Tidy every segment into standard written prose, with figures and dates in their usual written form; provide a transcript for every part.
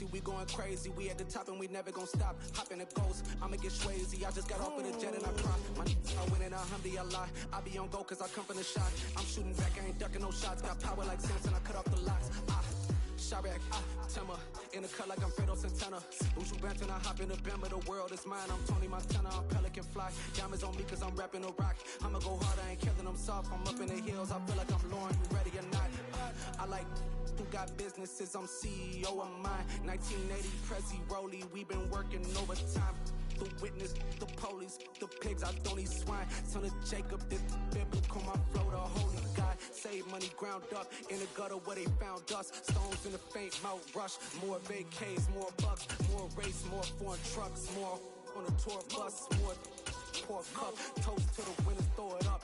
lazy, we going crazy. We at the top and we never gon' stop. Hopping the ghost, I'ma get swayzy. I just got off of the jet and I cry. My I win in a Humvee, I lie. I be on go cause I come from the shot. I'm shooting back, I ain't ducking no shots. Got power like Samson, I cut off the locks. Chirac, Timmer, in the cut like I'm Fredo Santana. Usual Benton, I hop in the Bama, the world is mine. I'm Tony Montana, I'm Pelican Fly. Diamonds on me cause I'm rapping a rock. I'ma go hard, I ain't killing them soft. I'm up in the hills, I feel like I'm Lauren, you ready or not? I like who got businesses, I'm CEO of mine. 1980 Prezi Rolly, we been working overtime. The witness, the police, the pigs, I don't eat swine. Son of Jacob, this biblical, my flow, the holy God. Save money ground up in the gutter where they found us. Stones in the faint mouth rush. More vacays, more bucks, more race, more foreign trucks, more on a tour bus, more pour cup. Toast to the winners, throw it up.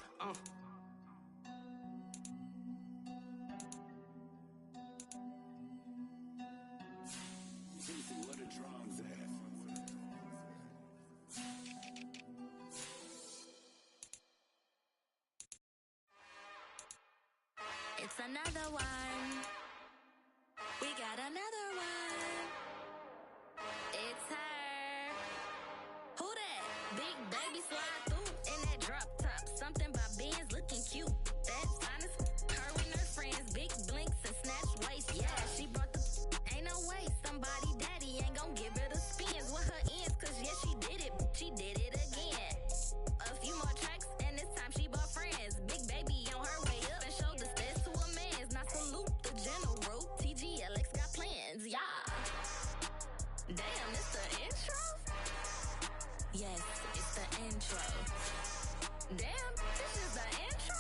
Where the drums at? It's another one. We got another one. It's her. Who that? Big baby slide through in that drop top. Something by Benz looking cute. That's honest. Her and her friends, big blinks and snatch waist. Yeah, she brought the. Ain't no way somebody daddy ain't gon' give her the spins with her ends. Cause yeah, she did it. She did it again. A few more tracks and this time she bought friends. Big baby on her way up and showed the steps to a man's. Now salute the general. TGLX got plans, yeah. Damn, it's the intro? Yes, it's the intro. Damn, this is the intro?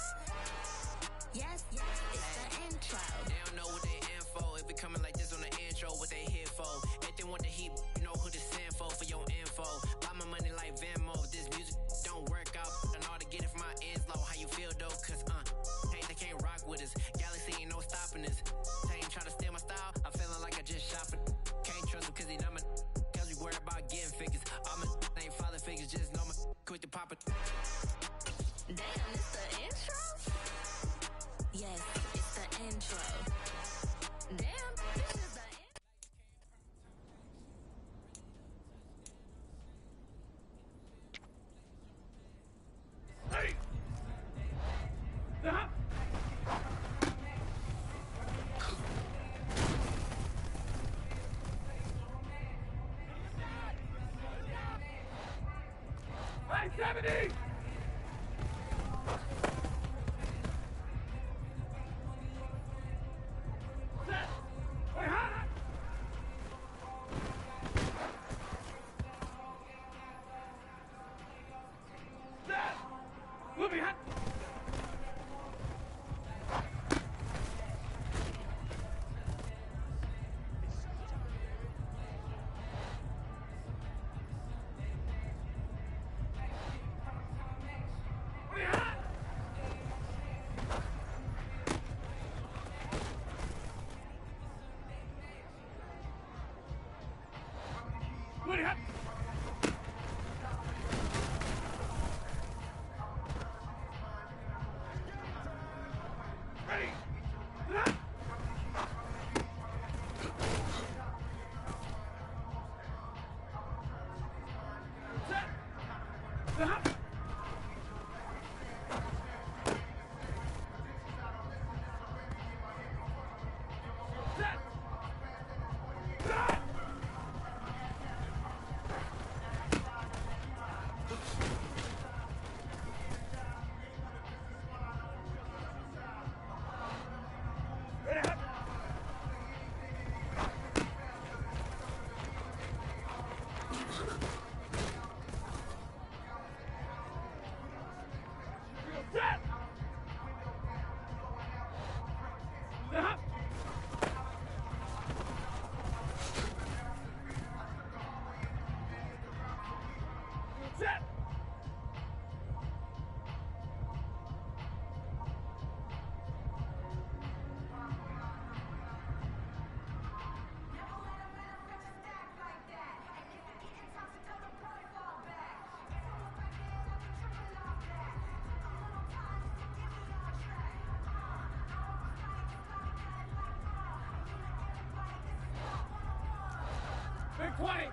Yes, it's the intro. They don't know what they in for. If it coming like this on the intro, what they here for? If they want the heat, you know who to send for your info. Buy my money like Venmo. If this music don't work out, and all to get it from my ends low. How you feel though? Cause hey, they can't rock with us. Galaxy ain't no stopping us. They ain't try to steal my style. I'm feeling like I just shot for. Can't trust him cause he not my. Cause we worried about getting figures. All my ain't father figures. Just know my quick to pop it. Damn, it's the intro? Yes, it's the intro. Damn, this is the intro. Hey! Hey, 70! 20.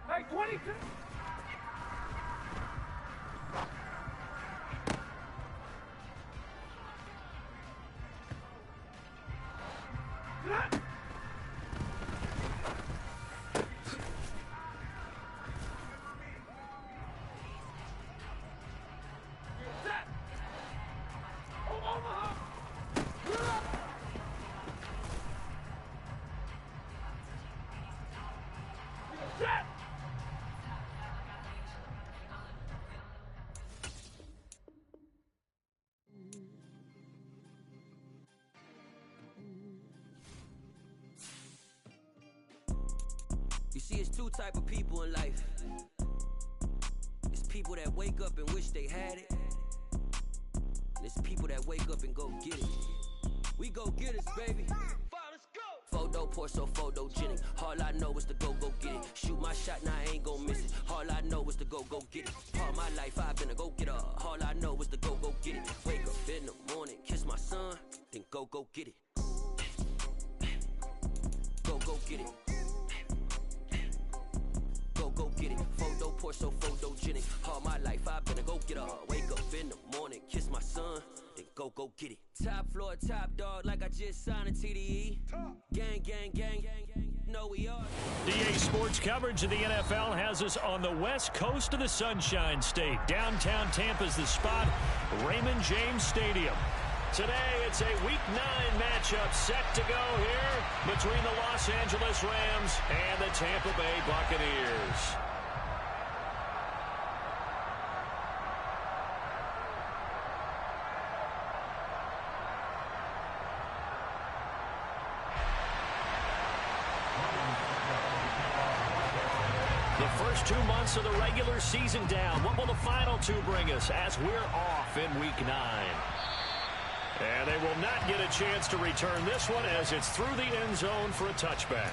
Hey, 22. You see, it's two type of people in life. It's people that wake up and wish they had it. And it's people that wake up and go get it. We go get it, baby. Photo poor, so photogenic. All I know is to go get it. Shoot my shot, now I ain't gon' miss it. All I know is to go get it. All my life I've been a go-getter. All I know is to go get it. Wake up in the morning, kiss my son, then go get it. Go get it. Go get it. Photo poor, so photogenic. All my life I've been a go-getter. Wake up in the morning, kiss my son, then go get it. Top floor, top dog, like I just signed a TDE. Gang, gang, gang, gang, gang. No, we are. DA Sports coverage of the NFL has us on the west coast of the Sunshine State. Downtown Tampa's the spot, Raymond James Stadium. Today, it's a Week 9 matchup set to go here between the Los Angeles Rams and the Tampa Bay Buccaneers. The first 2 months of the regular season down. What will the final 2 bring us as we're off in Week 9? And they will not get a chance to return this one as it's through the end zone for a touchback.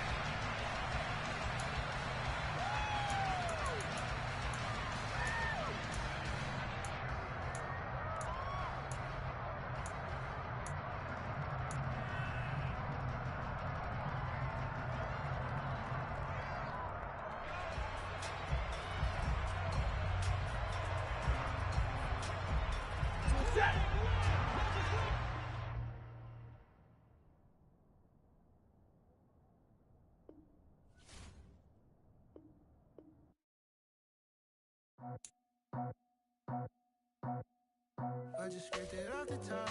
I just scraped it off the top,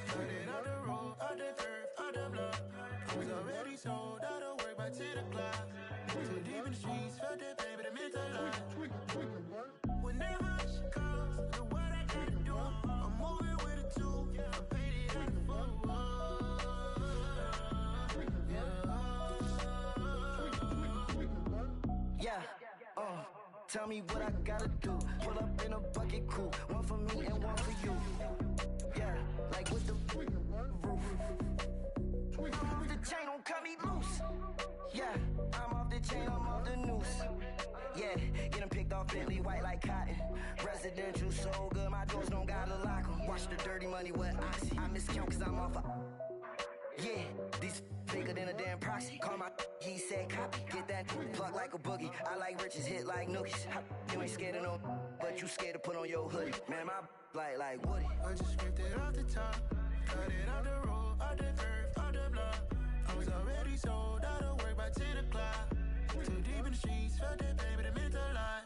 cut it out the road, out the turf, out the block. It was already sold, out of work by 10 o'clock. Too deep in the streets, felt that pain, but it meant a lot. Whenever she calls, do what I gotta do. I'm moving with a two, I paid it out the full. Yeah, tell me what I gotta do. Pull up in a bucket coupe, one for me and one for you. Yeah, like with the roof. I'm off the chain, don't cut me loose. Yeah, I'm off the chain, I'm off the noose. Yeah, getting picked off Bentley white like cotton. Residential so good, Wash the dirty money with oxy. I miscount cause I'm off a... Yeah, these bigger than a damn proxy. Call my he said copy. Get that pluck like a boogie. I like riches, hit like nookies. You ain't scared of no, but you scared to put on your hoodie. Man, my like Woody. I just scraped it off the top, cut it out the road, out the curve, out the block. I was already sold out of work by 10 o'clock. Too deep in the streets, felt that baby, that meant a lot.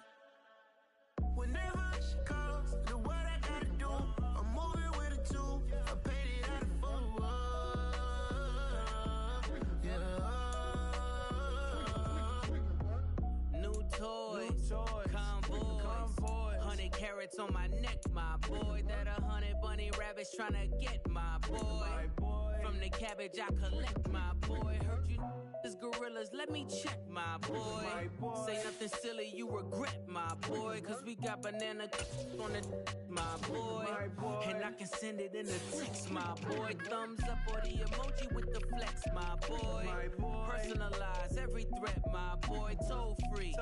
Whenever she calls, do what I gotta do. I'm moving with a two, I paid it out of full. Yeah. New toys, convoys, 100 carats on my neck, my boy. That 100 bunny rabbits tryna get my boy. From the cabbage I collect, my boy. Heard you is gorillas, let me check, my boy. Say nothing silly, you regret, my boy. Cause we got banana on the my boy. And I can send it in a text, my boy. Thumbs up or the emoji with the flex, my boy. Personalize every threat, my boy. Toll free,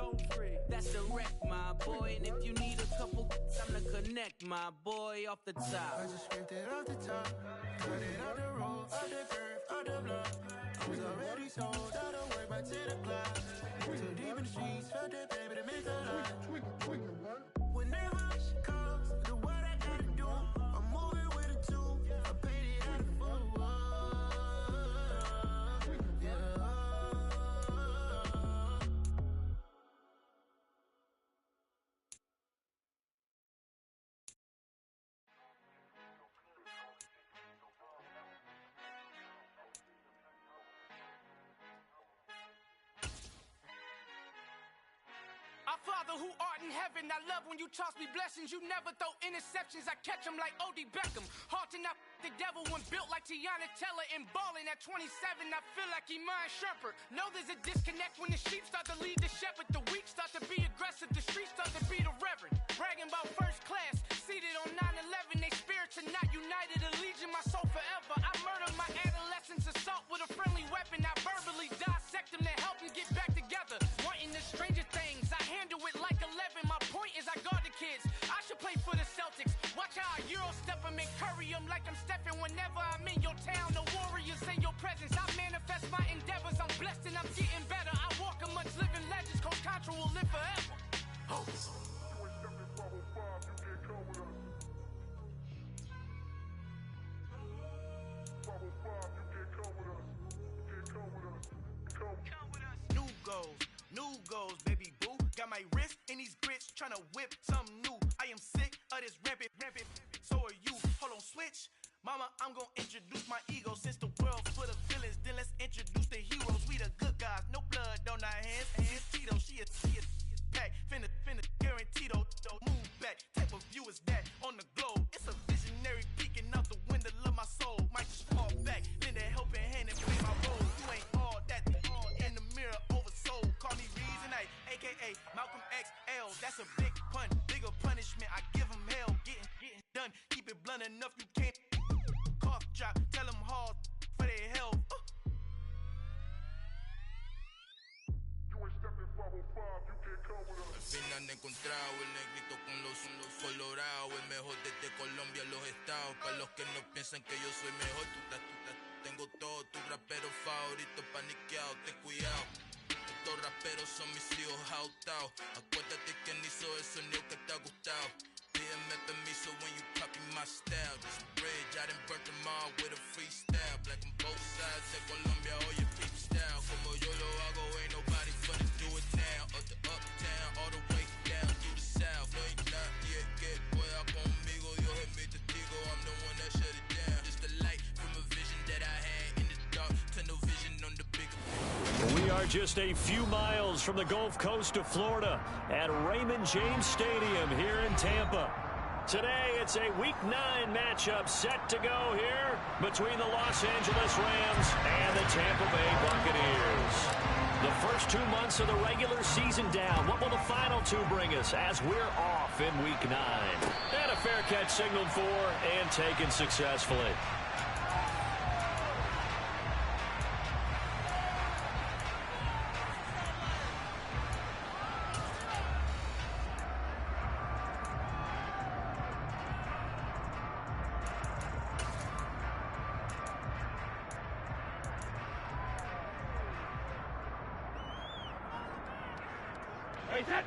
that's the wreck, my boy. And if you need a couple, time to connect, my boy, off the top. I just scraped it off the top, cut it out the road, out the curve, out the block. I was already sold out of work by 10 o'clock. Too deep in the streets, felt that baby, that meant a lot. Whenever she calls, do what I gotta do. I'm moving with a two, I paid it out of full. Yeah. Our Father who art in heaven, I love when you toss me blessings. You never throw interceptions, I catch them like O.D. Beckham. Hard to knock the devil when built like Tiana Teller and balling at 27, I feel like Iman Shumpert. Know there's a disconnect when the sheep start to lead the shepherd. The weak start to be aggressive, the streets start to be the reverend. Bragging about first class, seated on 9/11. They spirits are not united, a legion, my soul forever. I murdered my adolescence, assault with a friendly weapon. I verbally dissect them to help them get back together. Wanting the stranger things, I handle it like 11. My point is I guard the kids. I should play for the Celtics. Watch how I Euro step them and curry them like I'm Stephen. Whenever I'm in your town, the Warriors in your presence. I manifest my endeavors. I'm blessed and I'm getting better. I walk amongst living legends. Coach Contra will live forever. Oh. New goals, baby boo. Got my wrist in these grits, tryna whip something new. I am sick of this rampant. So are you. Hold on, switch. Mama, I'm gonna introduce my ego. Since the world full of villains, then let's introduce the heroes. We the good guys, no blood on our hands. Hands Tito, she a pack. Finna guaranteed though. Move back, type of view is that on the globe. It's a visionary peeking out the window of my soul. Might just fall back, lend a helping hand and play my role. You ain't all that, all in the mirror oversold. Call me Reason A, aka Malcolm XL. That's a big pun, bigger punishment. I give him hell, getting done. Keep it blunt enough, you can't cough drop. Tell them hard for their health. Al fin han encontrado el negrito con los colorados, el mejor desde Colombia, los estados. Para los que no piensan que yo soy mejor, tengo todo, tu rapero favorito paniqueado, ten cuidado. Estos raperos son mis hijos adoptados. Acuérdate quién hizo el sonido que te ha gustado. Pídeme permiso when you copy my style. This bridge, I done burnt them all with a freestyle. Black on both sides de Colombia, oye, freak style. Como yo lo hago, ain't nobody finna do it now. Up the uptown, all the way down to the south. No hay nadie que pueda conmigo. Dios es mi testigo, I'm the one that shut it down. Just a light from a vision that I had in the dark. Tunnel vision on the bigger. We are just a few miles from the Gulf Coast of Florida at Raymond James Stadium here in Tampa. Today, it's a Week 9 matchup set to go here between the Los Angeles Rams and the Tampa Bay Buccaneers. The first 2 months of the regular season down. What will the final two bring us as we're off in Week 9? And a fair catch signaled for and taken successfully. Hey, set.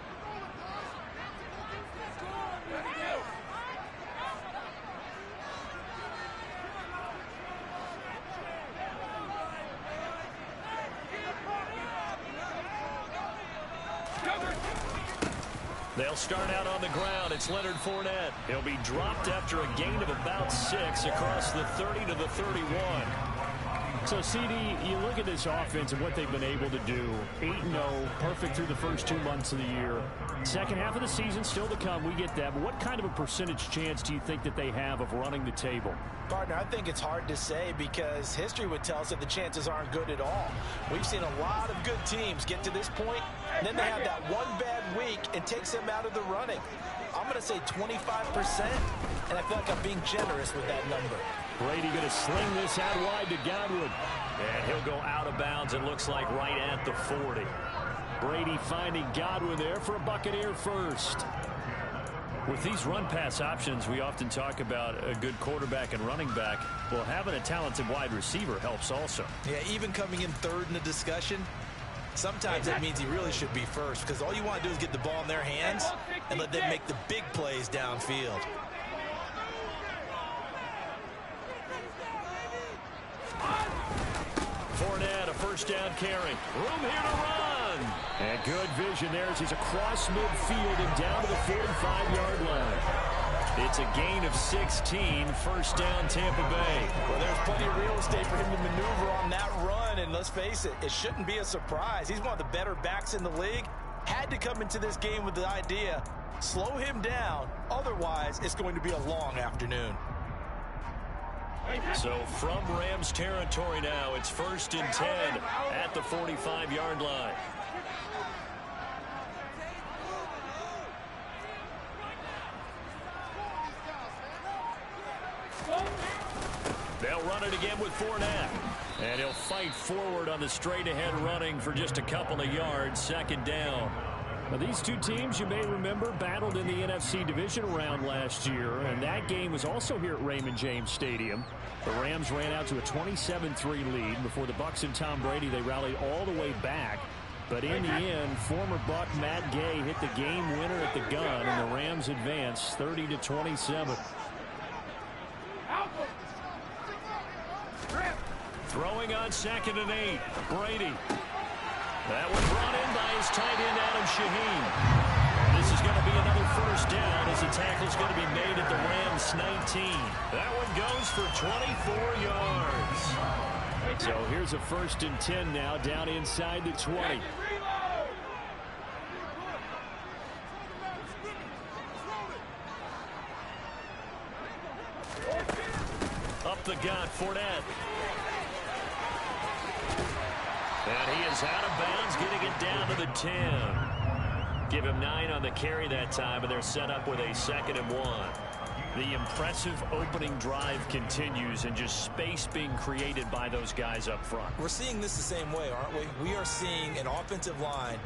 They'll start out on the ground. It's Leonard Fournette. He'll be dropped after a gain of about 6 across the 30 to the 31. So, CD, you look at this offense and what they've been able to do. 8-0, perfect through the first 2 months of the year. Second half of the season still to come. We get that. But what kind of a percentage chance do you think that they have of running the table? Gardner, I think it's hard to say because history would tell us that the chances aren't good at all. We've seen a lot of good teams get to this point, and then they have that one bad week and takes them out of the running. I'm going to say 25%, and I feel like I'm being generous with that number. Brady going to sling this out wide to Godwin. And he'll go out of bounds, it looks like, right at the 40. Brady finding Godwin there for a Buccaneer first. With these run-pass options, we often talk about a good quarterback and running back. Well, having a talented wide receiver helps also. Yeah, even coming in third in the discussion, sometimes that means he really should be first because all you want to do is get the ball in their hands and let them make the big plays downfield. Fournette, a first down carry. Room here to run. And good vision there as he's across midfield and down to the 45-yard line. It's a gain of 16, first down Tampa Bay. Well, there's plenty of real estate for him to maneuver on that run, and let's face it, it shouldn't be a surprise. He's one of the better backs in the league. Had to come into this game with the idea, slow him down, otherwise it's going to be a long afternoon. So from Rams territory now, it's 1st and 10 at the 45-yard line. They'll run it again with Fournette. And he'll fight forward on the straight-ahead running for just a couple of yards, 2nd down. Now, these two teams, you may remember, battled in the NFC division round last year, and that game was also here at Raymond James Stadium. The Rams ran out to a 27-3 lead. Before the Bucs and Tom Brady, they rallied all the way back. But in the end, former Buck Matt Gay hit the game winner at the gun, and the Rams advanced 30-27. Throwing on 2nd and 8, Brady. That was brought in by his tight end, Adam Shaheen. This is going to be another first down as the tackle's going to be made at the Rams 19. That one goes for 24 yards. So here's a 1st and 10 now down inside the 20. Up the gut, Fournette. And he is out of bounds, getting it down to the 10. Give him 9 on the carry that time, and they're set up with a 2nd and 1. The impressive opening drive continues, and just space being created by those guys up front. We're seeing this the same way, aren't we? We are seeing an offensive line,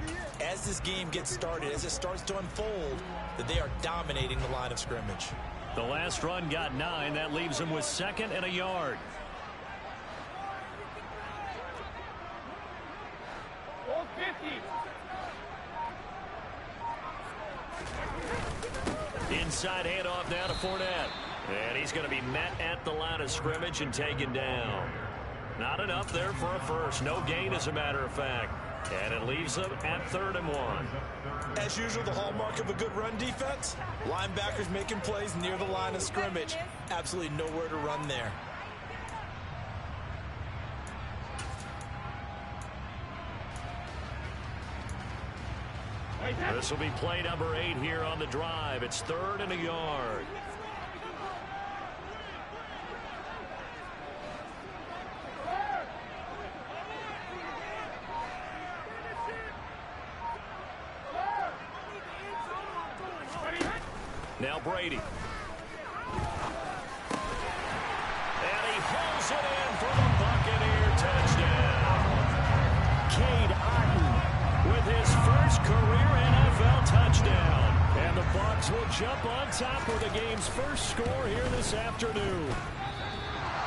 as this game gets started, as it starts to unfold, that they are dominating the line of scrimmage. The last run got 9. That leaves them with 2nd and a yard. Inside handoff now to Fournette. And he's going to be met at the line of scrimmage and taken down. Not enough there for a first. No gain, as a matter of fact. And it leaves them at 3rd and 1. As usual, the hallmark of a good run defense, linebackers making plays near the line of scrimmage. Absolutely nowhere to run there. This will be play number 8 here on the drive. It's 3rd and a yard. Now Brady. And he hauls it in for the Buccaneer touchdown. Cade Otton with his first career NFL touchdown. And the Bucs will jump on top with the game's first score here this afternoon.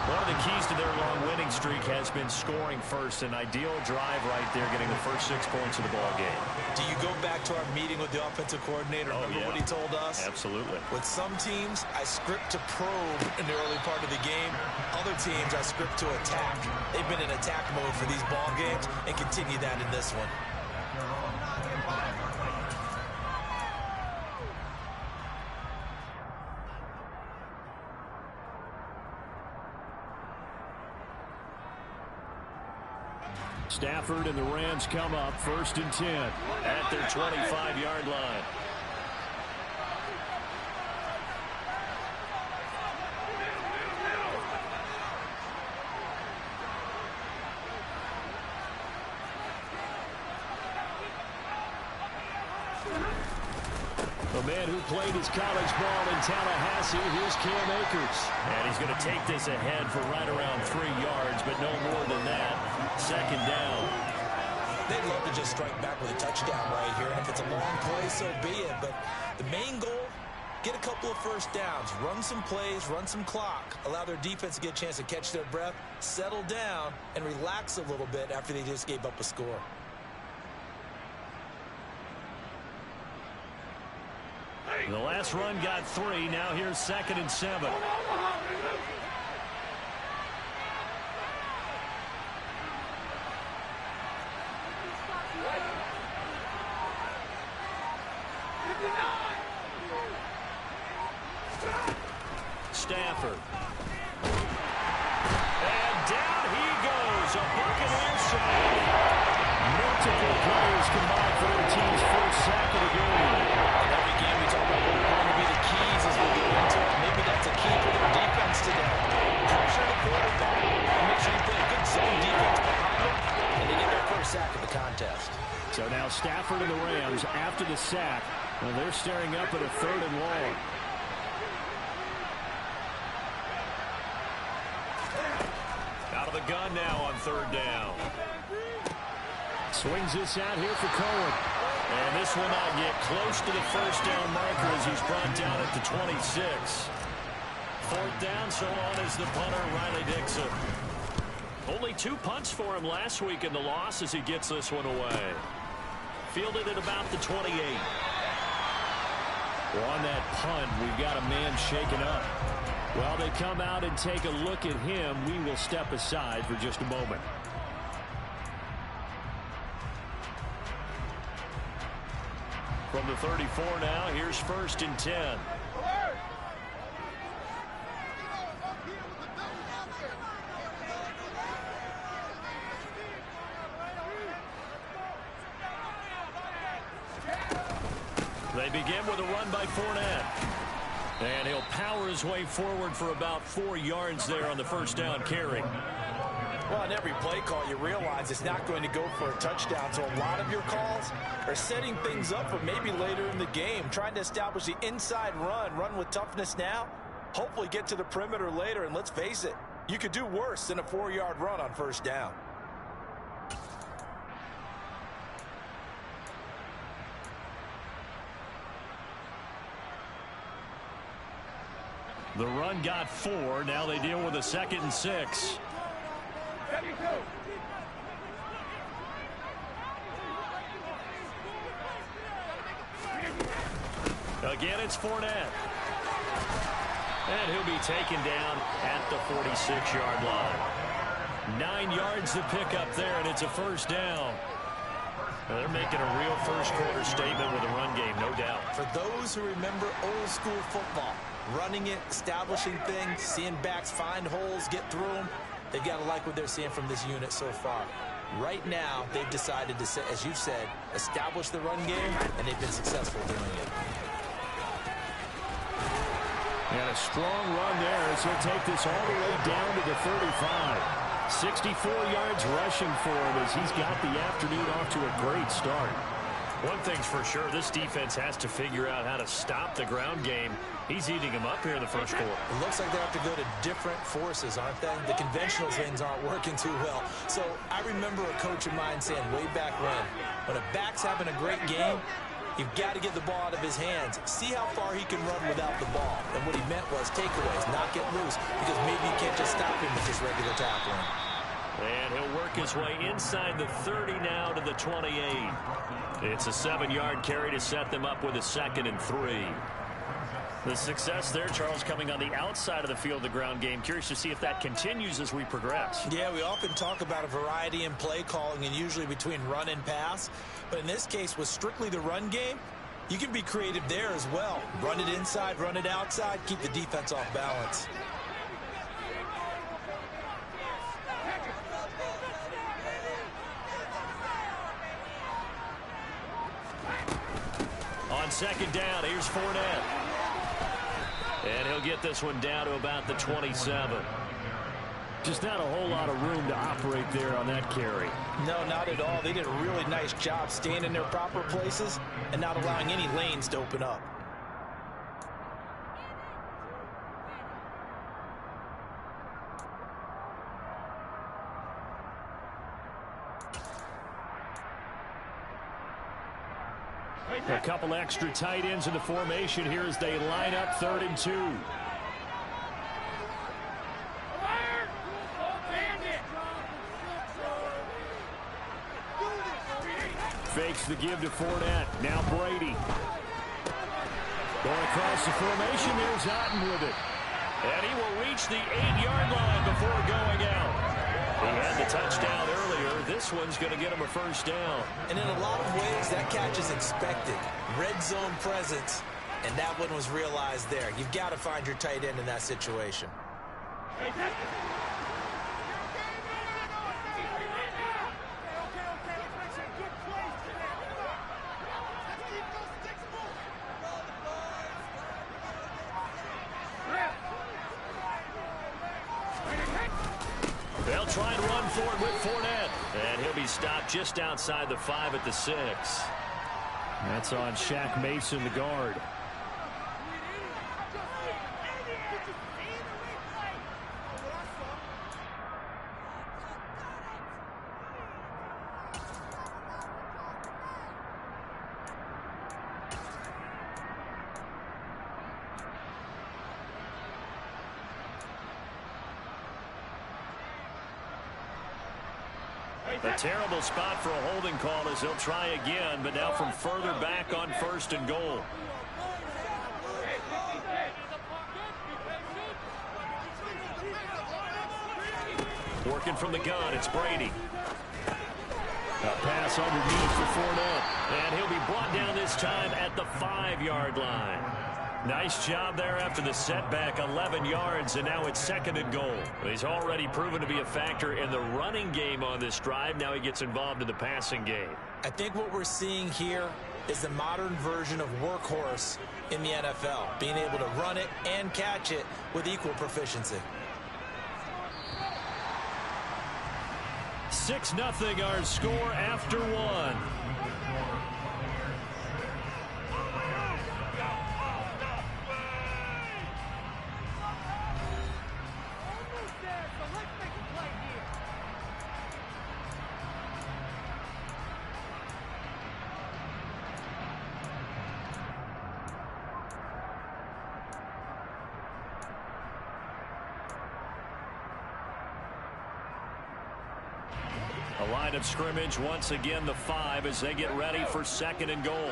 One of the keys to their long winning streak has been scoring first. An ideal drive right there, getting the first 6 points of the ball game. Do you go back to our meeting with the offensive coordinator? Remember what he told us? Absolutely. With some teams, I script to probe in the early part of the game. Other teams, I script to attack. They've been in attack mode for these ball games and continue that in this one. Stafford and the Rams come up 1st and 10 at their 25-yard line. The man who played his college ball in Tallahassee, here's Cam Akers. And he's going to take this ahead for right around 3 yards, but no more than that. 2nd down. They'd love to just strike back with a touchdown right here. And if it's a long play, so be it. But the main goal, get a couple of first downs, run some plays, run some clock, allow their defense to get a chance to catch their breath, settle down, and relax a little bit after they just gave up a score. The last run got 3. Now here's 2nd and 7. Stafford. And down he goes. A Buccaneer save. Multiple players combined for their team's first sack of the game. Every game we talk about what are going to be the keys as we get into it. Maybe that's a key for their defense today. Pressure the quarterback. Make sure you play a good zone defense behind them, and they get their first sack of the contest. So now Stafford and the Rams, after the sack, well, they're staring up at a 3rd and long. Out of the gun now on 3rd down. Swings this out here for Cohen. And this will not get close to the first down marker as he's brought down at the 26. 4th down, so on is the punter, Riley Dixon. Only 2 punts for him last week in the loss as he gets this one away. Fielded at about the 28. Well, on that punt, we've got a man shaken up. While they come out and take a look at him, we will step aside for just a moment. From the 34 now, here's 1st and 10. They begin with a run by Fournette. And he'll power his way forward for about 4 yards there on the first down carry. Well, on every play call, you realize it's not going to go for a touchdown. So a lot of your calls are setting things up for maybe later in the game, trying to establish the inside run with toughness now, hopefully get to the perimeter later. And let's face it, you could do worse than a 4-yard run on first down. The run got 4. Now they deal with a 2nd and 6. Again, it's Fournette. And he'll be taken down at the 46-yard line. 9 yards to pick up there, and it's a first down. Now they're making a real first-quarter statement with a run game, no doubt. For those who remember old-school football, running it, establishing things, seeing backs find holes, get through them, they've got to like what they're seeing from this unit so far. Right now, they've decided to, as you've said, establish the run game, and they've been successful doing it. And a strong run there as he'll take this all the way down to the 35. 64 yards rushing for him as he's got the afternoon off to a great start. One thing's for sure, this defense has to figure out how to stop the ground game. He's eating them up here in the first quarter. It looks like they have to go to different forces, aren't they? The conventional things aren't working too well. So I remember a coach of mine saying way back when a back's having a great game, You've got to get the ball out of his hands. See how far he can run without the ball. And what he meant was takeaways, not get loose, because maybe you can't just stop him with just regular tackling. And he'll work his way inside the 30 now to the 28. It's a 7-yard carry to set them up with a 2nd and 3. The success there, Charles, coming on the outside of the field, the ground game. Curious to see if that continues as we progress. Yeah, we often talk about a variety in play calling and usually between run and pass. But in this case, with strictly the run game, you can be creative there as well. Run it inside, run it outside, keep the defense off balance. On 2nd down, here's Fournette. And he'll get this one down to about the 27. Just not a whole lot of room to operate there on that carry. No, not at all. They did a really nice job staying in their proper places and not allowing any lanes to open up. A couple extra tight ends in the formation here as they line up 3rd and 2. Fakes the give to Fournette. Now Brady. Going across the formation. There's Otten with it. And he will reach the 8-yard line before going out. He had the touchdown earlier. This one's going to get him a 1st down. And in a lot of ways, that catch is expected. Red zone presence, and that one was realized there. You've got to find your tight end in that situation. They'll try and run for it with Fournette. And he'll be stopped just outside the 5 at the 6. That's on Shaq Mason, the guard. A terrible spot for a holding call as they'll try again, but now from further back on 1st and goal. Working from the gun, it's Brady. A pass underneath for Fournette. And he'll be brought down this time at the 5-yard line. Nice job there after the setback, 11 yards, and now it's 2nd and goal. He's already proven to be a factor in the running game on this drive. Now he gets involved in the passing game. I think what we're seeing here is the modern version of workhorse in the NFL, being able to run it and catch it with equal proficiency. 6-0 our score after 1. A line of scrimmage once again the 5 as they get ready for 2nd and goal.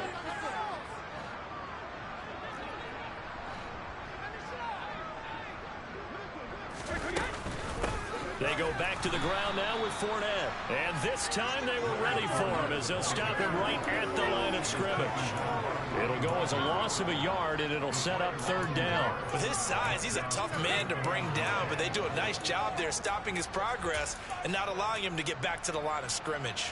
They go back to the ground now with Fournette. And this time they were ready for him as they'll stop him right at the line of scrimmage. It'll go as a loss of a yard, and it'll set up 3rd down. With his size, he's a tough man to bring down, but they do a nice job there stopping his progress and not allowing him to get back to the line of scrimmage.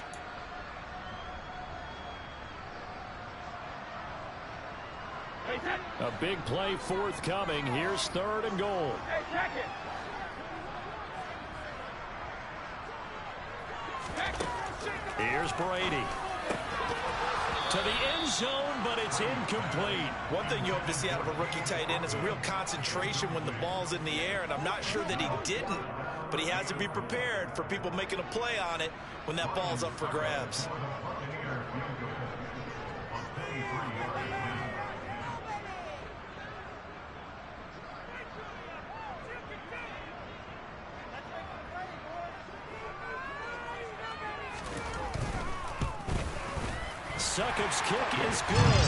A big play forthcoming. Here's 3rd and goal. Here's Brady. To the end zone, but it's incomplete. One thing you hope to see out of a rookie tight end is a real concentration when the ball's in the air, and I'm not sure that he didn't, but he has to be prepared for people making a play on it when that ball's up for grabs. Sukup's kick is good.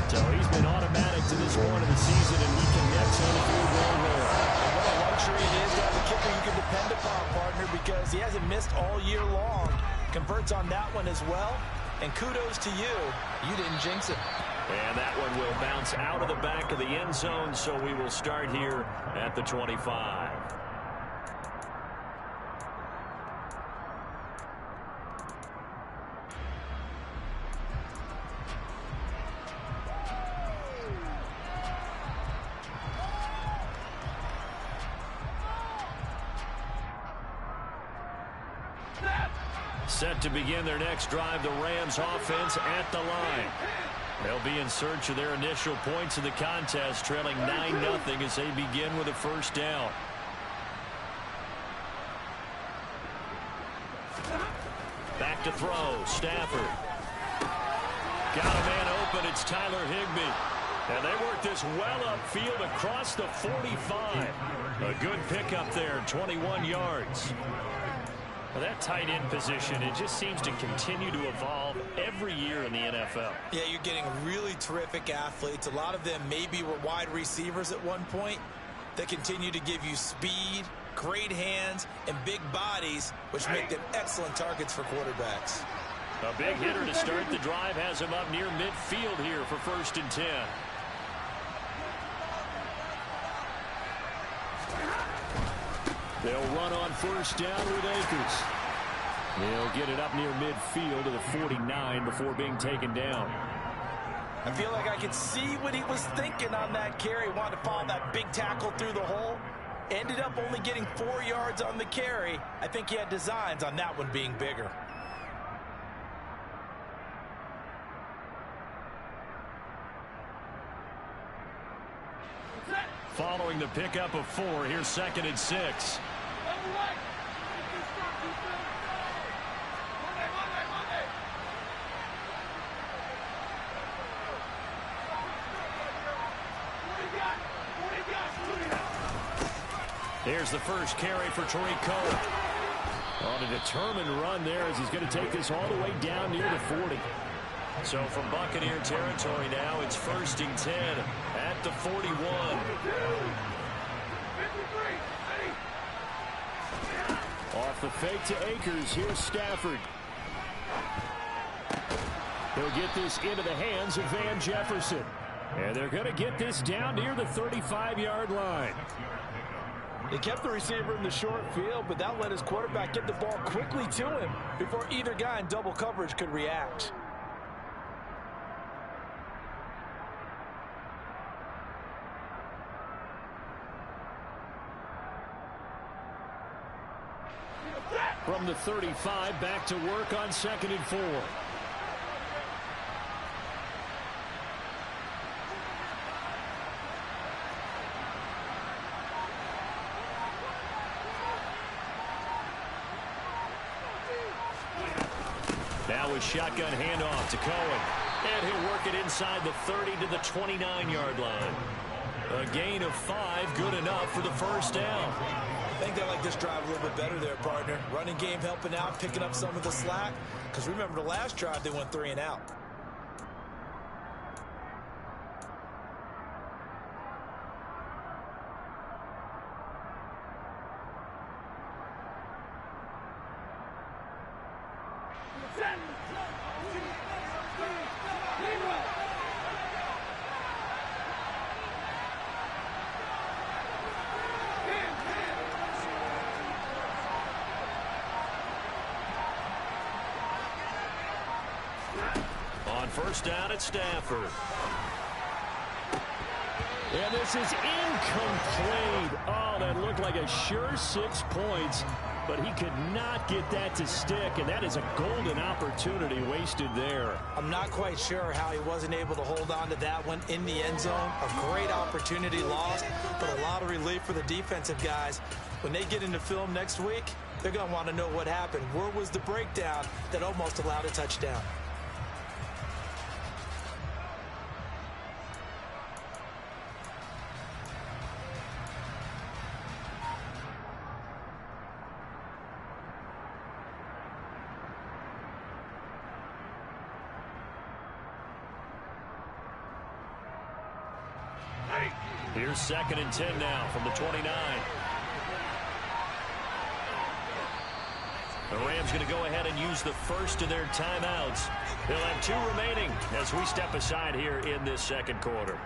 So he's been automatic to this point of the season, and he connects on a field goal there. What a luxury it is to have a kicker you can depend upon, partner, because he hasn't missed all year long. Converts on that one as well, and kudos to you. You didn't jinx it. And that one will bounce out of the back of the end zone, so we will start here at the 25. Set to begin their next drive, the Rams offense at the line. They'll be in search of their initial points in the contest, trailing 9-0 as they begin with a first down. Back to throw, Stafford. Got a man open, it's Tyler Higbee. And they work this well upfield across the 45. A good pickup there, 21 yards. Well, that tight end position, it just seems to continue to evolve every year in the NFL. Yeah, you're getting really terrific athletes. A lot of them maybe were wide receivers at one point. They continue to give you speed, great hands, and big bodies, which make them excellent targets for quarterbacks. A big hitter to start the drive has him up near midfield here for 1st and 10. They'll run on first down with Akers. They'll get it up near midfield to the 49 before being taken down. I feel like I could see what he was thinking on that carry. Wanted to follow that big tackle through the hole. Ended up only getting 4 yards on the carry. I think he had designs on that one being bigger. Following the pickup of 4, here's 2nd and 6. Here's the first carry for Tariq Cohen. On a determined run there as he's going to take this all the way down near the 40. So from Buccaneer territory now, it's 1st and 10 at the 41. Off the fake to Akers, here's Stafford. He'll get this into the hands of Van Jefferson. And they're going to get this down near the 35-yard line. They kept the receiver in the short field, but that let his quarterback get the ball quickly to him before either guy in double coverage could react. From the 35, back to work on 2nd and 4. Now with shotgun handoff to Cohen. And he'll work it inside the 30 to the 29-yard line. A gain of 5, good enough for the first down. I think they like this drive a little bit better there, partner. Running game helping out, picking up some of the slack. Because remember the last drive, they went 3 and out. On first down at Stafford. And this is incomplete. Oh, that looked like a sure 6 points, but he could not get that to stick, and that is a golden opportunity wasted there. I'm not quite sure how he wasn't able to hold on to that one in the end zone. A great opportunity lost, but a lot of relief for the defensive guys. When they get into film next week, they're going to want to know what happened. Where was the breakdown that almost allowed a touchdown? Here's 2nd and 10 now from the 29. The Rams going to go ahead and use the first of their timeouts. They'll have 2 remaining as we step aside here in this second quarter.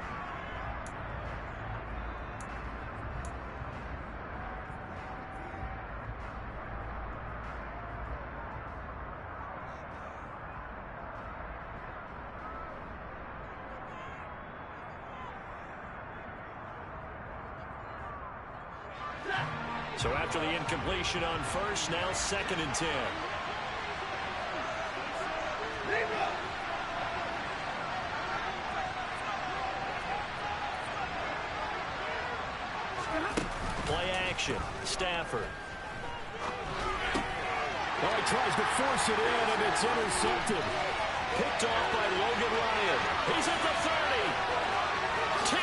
So after the incompletion on first, now 2nd and 10. Play action. Stafford. Oh, he tries to force it in, and it's intercepted. Picked off by Logan Ryan. He's at the 30. 10.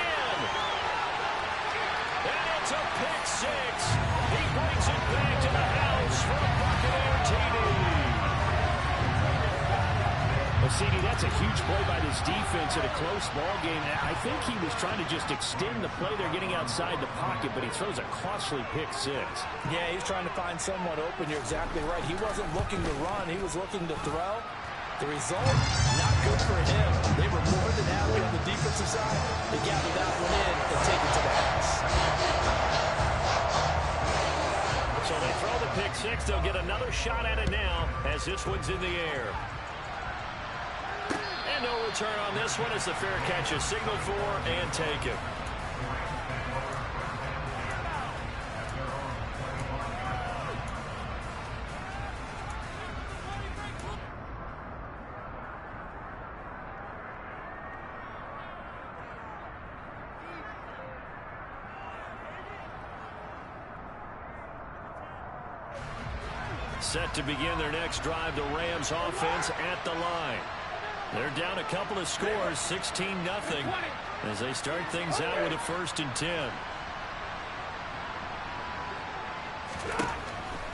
And it's a pick 6. He brings it back to the house for a Buccaneer TD. Well, CD, that's a huge play by this defense in a close ball game. I think he was trying to just extend the play. They're getting outside the pocket, but he throws a costly pick 6. Yeah, he's trying to find someone open. You're exactly right. He wasn't looking to run. He was looking to throw. The result, not good for him. They were more than happy on the defensive side to gather that one in and take it to the house. So they throw the pick 6. They'll get another shot at it now as this one's in the air. And no return on this one as the fair catch is signaled for and taken. Set to begin their next drive, the Rams offense at the line. They're down a couple of scores, 16-0, as they start things out with a 1st and 10.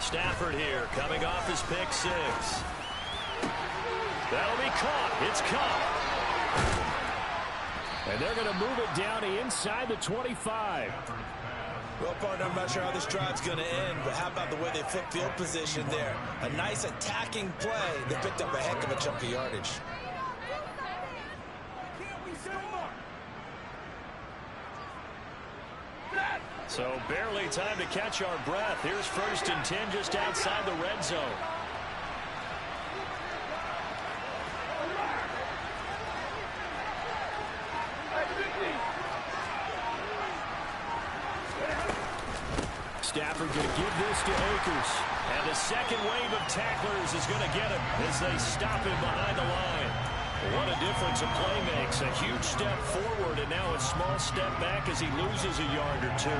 Stafford here, coming off his pick 6. That'll be caught. It's caught. And they're going to move it down to inside the 25. Well, partner, I'm not sure how this drive's going to end, but how about the way they flip field position there? A nice attacking play. They picked up a heck of a chunk of yardage. So barely time to catch our breath. Here's 1st and 10 just outside the red zone. Stafford going to give this to Akers. And the second wave of tacklers is going to get him as they stop him behind the line. What a difference a play makes. A huge step forward and now a small step back as he loses a yard or 2.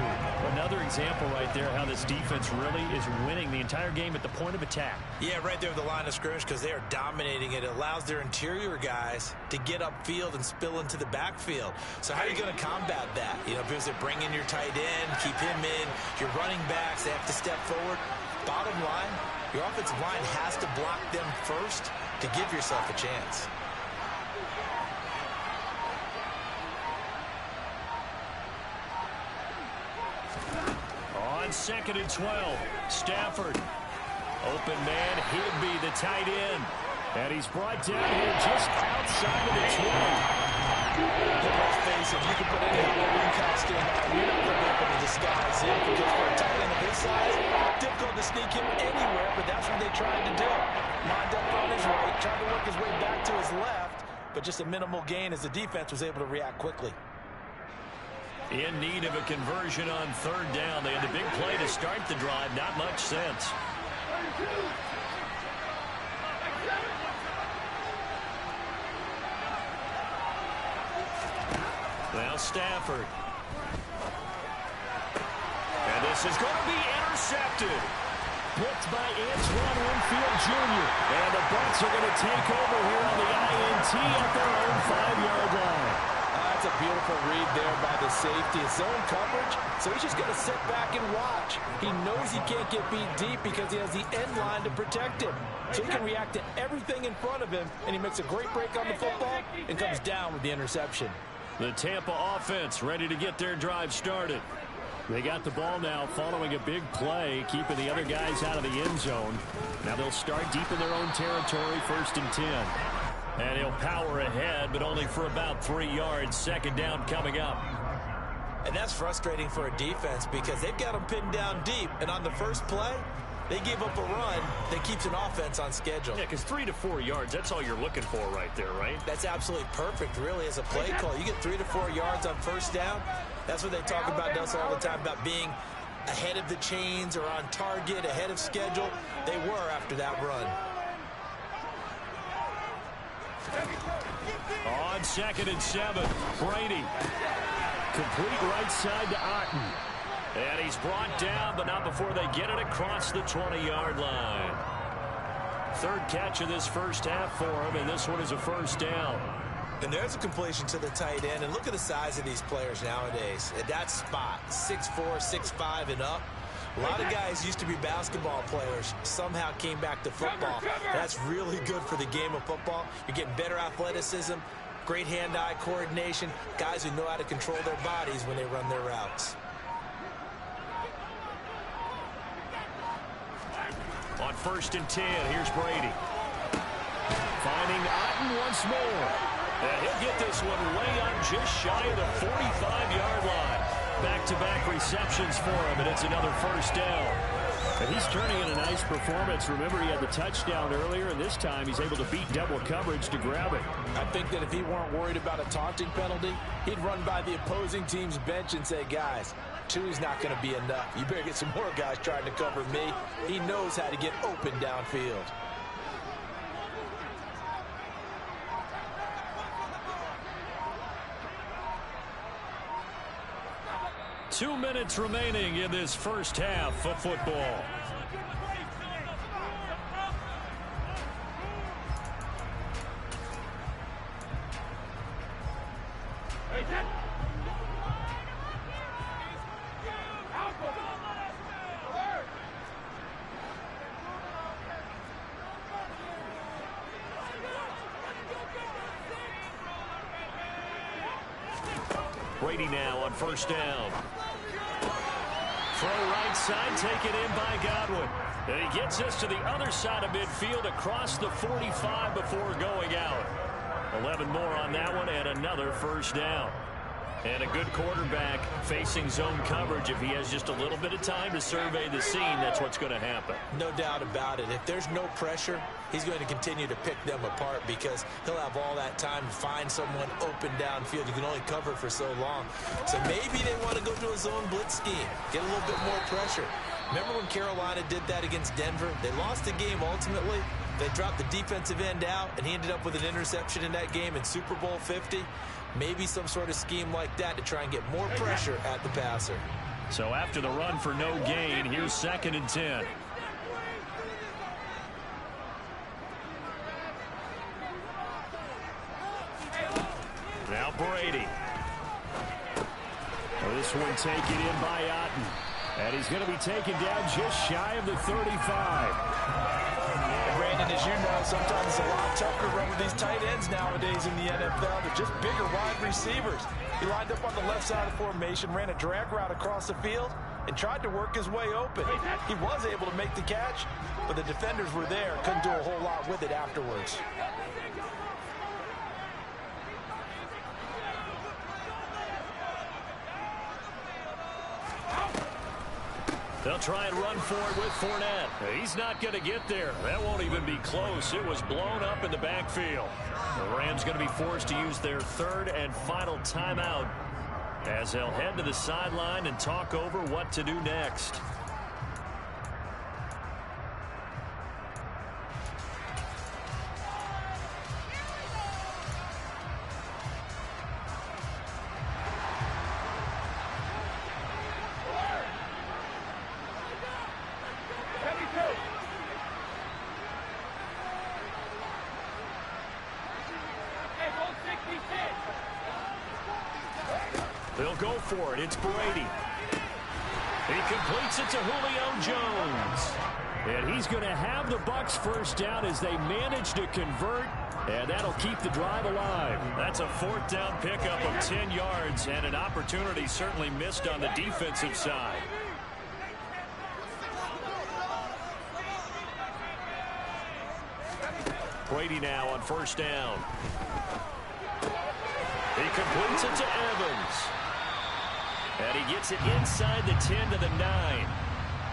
Another example right there how this defense really is winning the entire game at the point of attack. Yeah, right there at the line of scrimmage because they are dominating it. It allows their interior guys to get upfield and spill into the backfield. So how are you going to combat that? You know, because they bring in your tight end, keep him in. Your running backs, they have to step forward. Bottom line, your offensive line has to block them first to give yourself a chance. On 2nd and 12, Stafford. Open man, Higbee, the tight end. And he's brought down here just outside of the 20. Let's face it, you can put any Halloween costume on. You're not going to be able to disguise him because for a tight end of his size, difficult to sneak him anywhere, but that's what they tried to do. Lined up on his right, trying to work his way back to his left, but just a minimal gain as the defense was able to react quickly. In need of a conversion on 3rd down. They had the big play to start the drive. Not much sense. Now Stafford. And this is going to be intercepted. Picked by Antoine Winfield Jr. And the Bucs are going to take over here on the INT at their own 5-yard line. That's a beautiful read there by the safety. It's zone coverage, so he's just going to sit back and watch. He knows he can't get beat deep because he has the end line to protect him. So he can react to everything in front of him, and he makes a great break on the football and comes down with the interception. The Tampa offense ready to get their drive started. They got the ball now following a big play, keeping the other guys out of the end zone. Now they'll start deep in their own territory, 1st and 10. And he'll power ahead, but only for about 3 yards. 2nd down coming up. And that's frustrating for a defense because they've got them pinned down deep. And on the first play, they gave up a run that keeps an offense on schedule. Yeah, because 3 to 4 yards, that's all you're looking for right there, right? That's absolutely perfect, really, as a play call. You get 3 to 4 yards on 1st down. That's what they talk about, Nelson, all the time, about being ahead of the chains or on target, ahead of schedule. They were after that run. On 2nd and 7, Brady. Complete right side to Otten. And he's brought down, but not before they get it across the 20-yard line. 3rd catch of this first half for him, and this one is a 1st down. And there's a completion to the tight end. And look at the size of these players nowadays. At that spot, 6'4", 6'5", and up. A lot of guys used to be basketball players, somehow came back to football. That's really good for the game of football. You're getting better athleticism, great hand-eye coordination, guys who know how to control their bodies when they run their routes. On 1st and 10, here's Brady. Finding Otten once more. And he'll get this one way up just shy of the 45-yard line. Back-to-back receptions for him, and it's another 1st down. And he's turning in a nice performance. Remember, he had the touchdown earlier, and this time he's able to beat double coverage to grab it. I think that if he weren't worried about a taunting penalty, he'd run by the opposing team's bench and say, guys, 2 is not going to be enough. You better get some more guys trying to cover me. He knows how to get open downfield. Two minutes remaining in this first half of football. Brady now on 1st down. Throw right side, taken in by Godwin. And he gets us to the other side of midfield across the 45 before going out. 11 more on that one and another 1st down. And a good quarterback facing zone coverage. If he has just a little bit of time to survey the scene, that's what's going to happen. No doubt about it. If there's no pressure, he's going to continue to pick them apart because he'll have all that time to find someone open downfield. You can only cover for so long. So maybe they want to go to a zone blitz scheme, get a little bit more pressure. Remember when Carolina did that against Denver? They lost the game ultimately. They dropped the defensive end out, and he ended up with an interception in that game in Super Bowl 50. Maybe some sort of scheme like that to try and get more pressure at the passer. So after the run for no gain, here's 2nd and 10. Now Brady. Well, this one taken in by Otten. And he's going to be taken down just shy of the 35. Brandon, as you know, sometimes it's a lot tougher to run with these tight ends nowadays in the NFL. They're just bigger wide receivers. He lined up on the left side of the formation, ran a drag route across the field, and tried to work his way open. He was able to make the catch, but the defenders were there. Couldn't do a whole lot with it afterwards. They'll try and run for it with Fournette. He's not going to get there. That won't even be close. It was blown up in the backfield. The Rams going to be forced to use their 3rd and final timeout as they'll head to the sideline and talk over what to do next. They'll go for it. It's Brady. He completes it to Julio Jones. And he's going to have the Bucs first down as they manage to convert, and that'll keep the drive alive. That's a fourth down pickup of 10 yards, and an opportunity certainly missed on the defensive side. Brady now on first down. He completes it to Evans. And he gets it inside the 10 to the 9.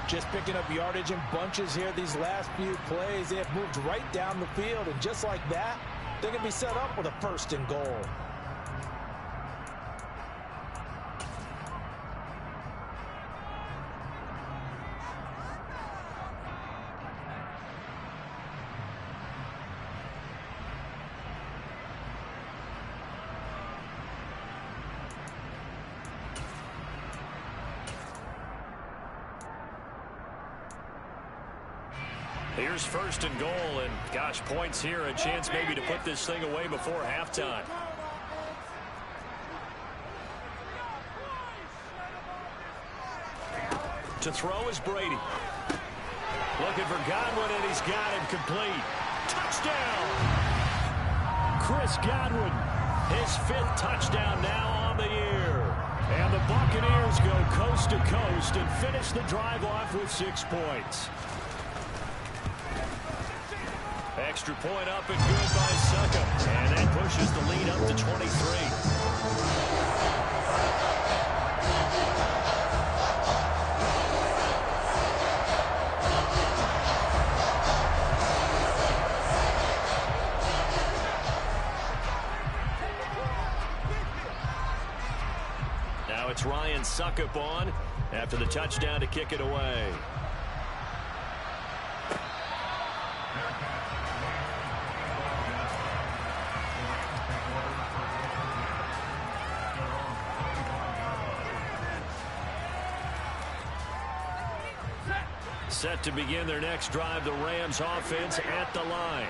Just picking up yardage in bunches here these last few plays. They have moved right down the field, and just like that, they're going to be set up with a first and goal. Here's first and goal, and gosh, points here, a chance maybe to put this thing away before halftime. To throw is Brady. Looking for Godwin, and he's got him complete. Touchdown! Chris Godwin, his 5th touchdown now on the year. And the Buccaneers go coast to coast and finish the drive off with 6 points. Extra point up and good by Succop. And that pushes the lead up to 23. Now it's Ryan Succop on after the touchdown to kick it away. Set to begin their next drive, the Rams offense at the line.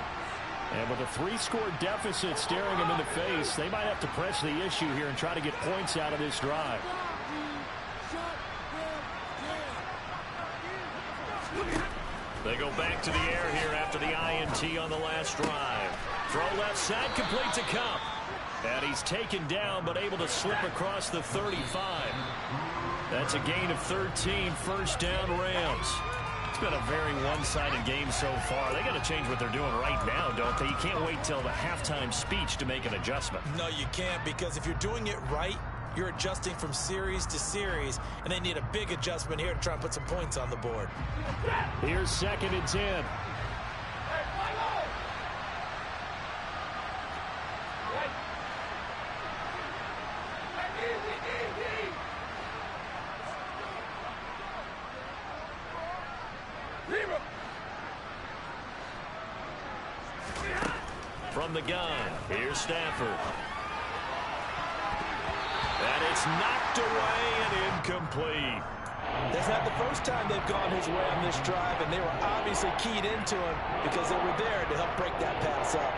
And with a 3-score deficit staring them in the face, they might have to press the issue here and try to get points out of this drive. They go back to the air here after the INT on the last drive. Throw left side, complete to Kupp. And he's taken down, but able to slip across the 35. That's a gain of 13, first down Rams. It's been a very one-sided game so far. They got to change what they're doing right now, don't they? You can't wait till the halftime speech to make an adjustment. No, you can't, because if you're doing it right, you're adjusting from series to series, and they need a big adjustment here to try and put some points on the board. Here's 2nd and 10. From the gun, here's Stafford. And it's knocked away and incomplete. That's not the first time they've gone his way on this drive, and they were obviously keyed into him because they were there to help break that pass up.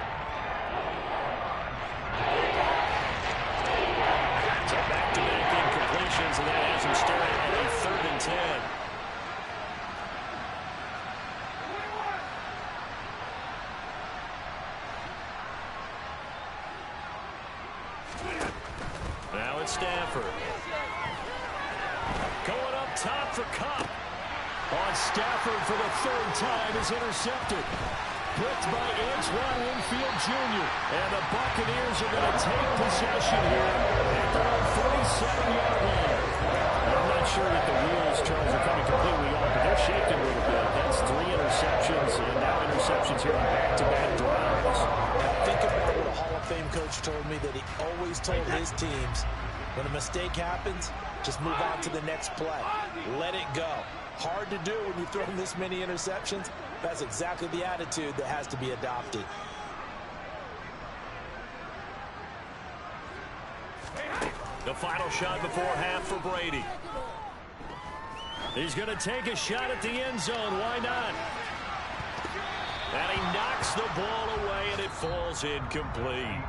So back-to-back incompletions, and that has him staring at a 3rd and 10. Now it's Stafford. Going up top for Kupp. On Stafford for the 3rd time is intercepted. Blitzed by Antoine Winfield Jr. And the Buccaneers are going to take possession here at their own 47-yard line. I'm not sure that the wheels, Charles, are coming completely off, but they're shaking a little bit. That's 3 interceptions, and now interceptions here on back-to-back drives. Think about what a Hall of Fame coach told me, that he always told his teams, when a mistake happens, just move on to the next play. Let it go. Hard to do when you throw this many interceptions. That's exactly the attitude that has to be adopted. The final shot before half for Brady. He's going to take a shot at the end zone. Why not? And he knocks the ball away, and it falls incomplete.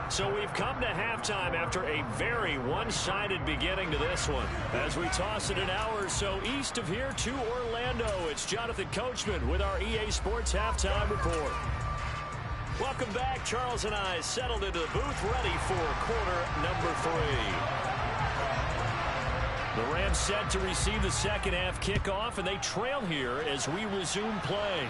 So we've come to halftime after a very one-sided beginning to this one. As we toss it an hour or so east of here to Orlando, it's Jonathan Coachman with our EA Sports Halftime Report. Welcome back. Charles and I settled into the booth, ready for quarter number 3. The Rams set to receive the second half kickoff, and they trail here as we resume play.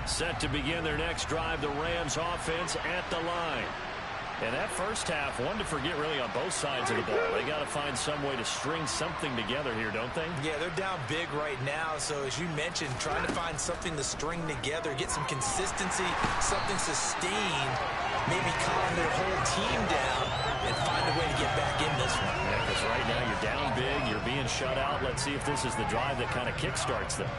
Set to begin their next drive, the Rams offense at the line. And that first half, one to forget really on both sides of the ball. They got to find some way to string something together here, don't they? Yeah, they're down big right now. So as you mentioned, trying to find something to string together, get some consistency, something sustained, maybe calm their whole team down and find a way to get back in this one. Yeah, because right now you're down big, you're being shut out. Let's see if this is the drive that kind of kickstarts them.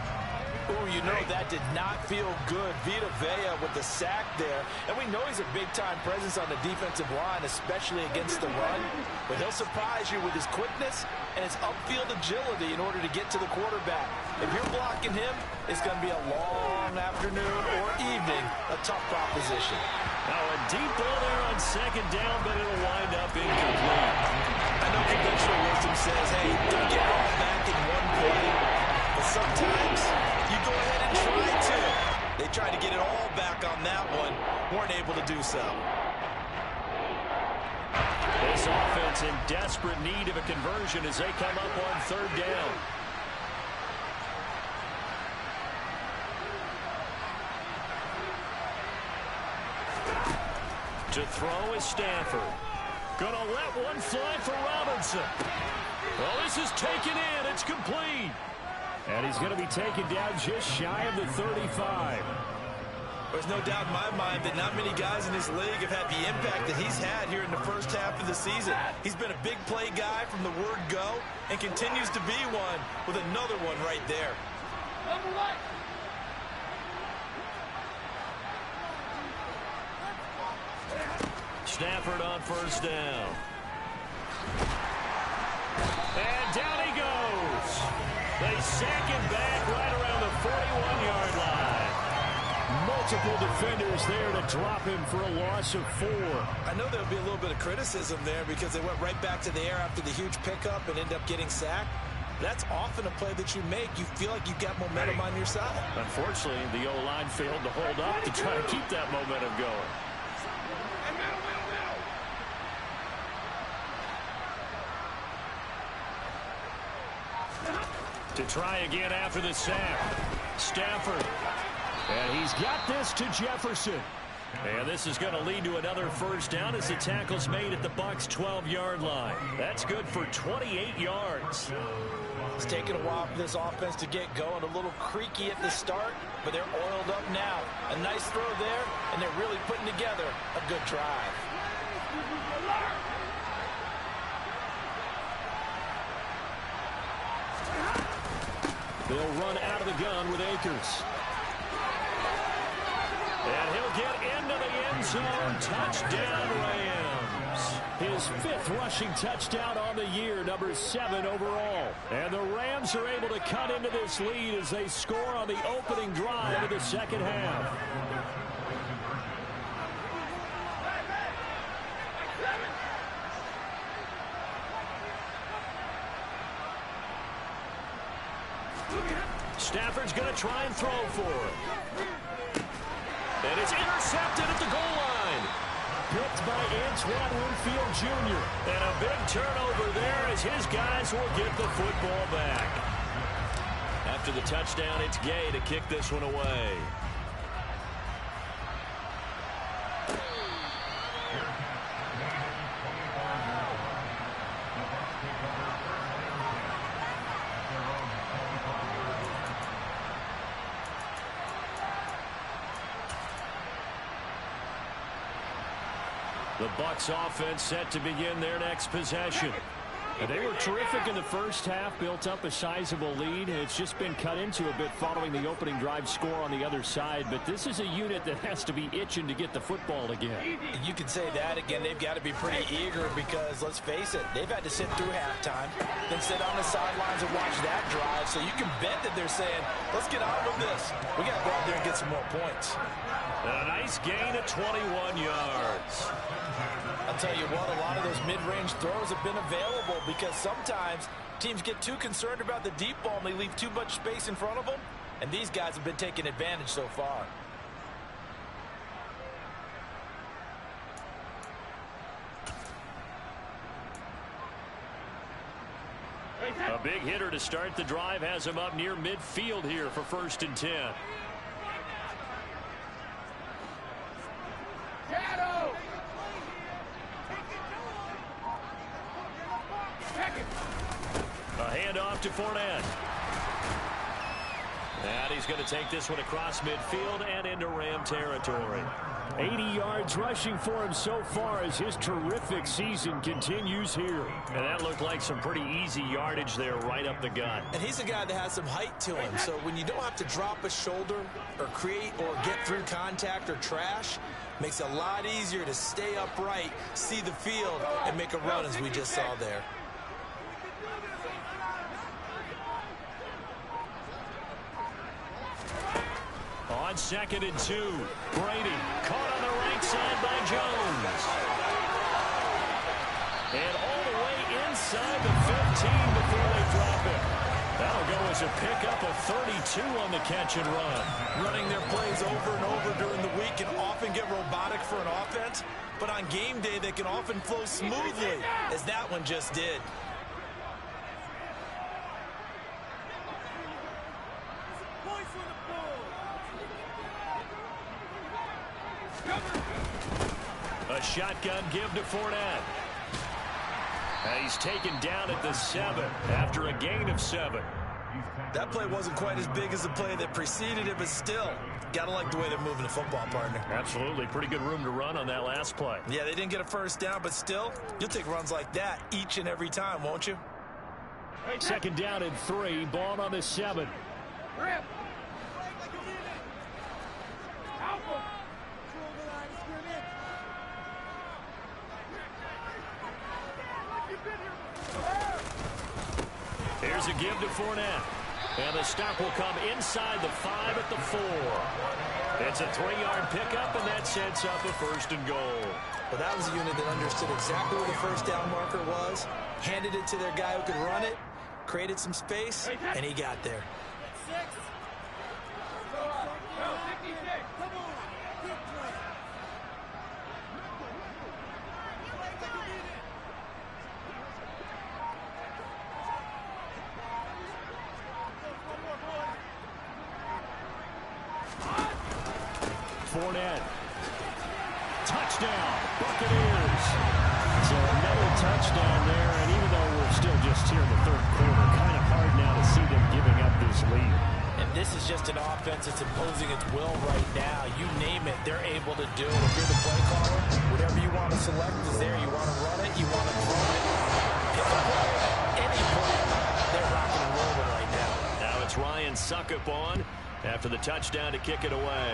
Oh, you know, that did not feel good. Vita Vea with the sack there. And we know he's a big-time presence on the defensive line, especially against the run. But he'll surprise you with his quickness and his upfield agility in order to get to the quarterback. If you're blocking him, it's going to be a long afternoon or evening, a tough proposition. Now a deep ball there on second down, but it'll wind up incomplete. I know conventional wisdom says, hey, don't get it all back in one play. But sometimes you go ahead and try to. They tried to get it all back on that one. Weren't able to do so. This offense in desperate need of a conversion as they come up on third down. To throw is Stafford. Gonna let one fly for Robinson. Well, this is taken in. It's complete. And he's going to be taken down just shy of the 35. There's no doubt in my mind that not many guys in this league have had the impact that he's had here in the first half of the season. He's been a big play guy from the word go and continues to be one with another one right there. Stafford on first down. And down he goes. They sack him back right around the 41-yard line. Multiple defenders there to drop him for a loss of 4. I know there'll be a little bit of criticism there because they went right back to the air after the huge pickup and end up getting sacked. That's often a play that you make. You feel like you've got momentum on your side. Unfortunately, the O-line failed to hold up to try to keep that momentum going. To try again after the sack. Stafford. And he's got this to Jefferson. And this is going to lead to another first down as the tackle's made at the Bucs' 12-yard line. That's good for 28 yards. It's taken a while for this offense to get going. A little creaky at the start, but they're oiled up now. A nice throw there, and they're really putting together a good drive. They'll run out of the gun with Akers. And he'll get into the end zone. Touchdown, Rams. His 5th rushing touchdown on the year, number 7 overall. And the Rams are able to cut into this lead as they score on the opening drive of the second half. Stafford's going to try and throw for it. And it's intercepted at the goal line. Picked by Antoine Winfield Jr. And a big turnover there as his guys will get the football back. After the touchdown, it's Gay to kick this one away. The Bucs offense set to begin their next possession. They were terrific in the first half, built up a sizable lead. It's just been cut into a bit following the opening drive score on the other side. But this is a unit that has to be itching to get the football again. You can say that again. They've got to be pretty eager because, let's face it, they've had to sit through halftime, then sit on the sidelines and watch that drive. So you can bet that they're saying, let's get on with this. We got to go out there and get some more points. A nice gain of 21 yards. I'll tell you what, a lot of those mid-range throws have been available because sometimes teams get too concerned about the deep ball and they leave too much space in front of them, and these guys have been taking advantage so far. A big hitter to start the drive has him up near midfield here for 1st and 10. A handoff to Fournette. And he's going to take this one across midfield and into Ram territory. 80 yards rushing for him so far as his terrific season continues here. And that looked like some pretty easy yardage there right up the gut. And he's a guy that has some height to him. So when you don't have to drop a shoulder or create or get through contact or trash, makes it a lot easier to stay upright, see the field, and make a run as we just saw there. On 2nd and 2, Brady caught on the right side by Jones. And all the way inside the 15 before they drop it. That'll go as a pickup of 32 on the catch and run. Running their plays over and over during the week can often get robotic for an offense, but on game day they can often flow smoothly, as that one just did. A shotgun give to Fournette. And he's taken down at the 7 after a gain of 7. That play wasn't quite as big as the play that preceded it, but still, gotta like the way they're moving the football, partner. Absolutely. Pretty good room to run on that last play. Yeah, they didn't get a first down, but still, you'll take runs like that each and every time, won't you? 2nd down and 3, ball on the 7. Here's a give to Fournette. And the stop will come inside the 5 at the 4. It's a 3-yard pickup, and that sets up a 1st and goal. Well, that was a unit that understood exactly where the first down marker was, handed it to their guy who could run it, created some space, and he got there. Fournette. Touchdown, Buccaneers. So another touchdown there, and even though we're still just here in the 3rd quarter, kind of hard now to see them giving up this lead. And this is just an offense that's imposing its will right now. You name it, they're able to do it. If you're the play caller, whatever you want to select is there. You want to run it, you want to throw it. Pick a play at any point. They're rocking and rolling right now. Now it's Ryan Succop on after the touchdown to kick it away.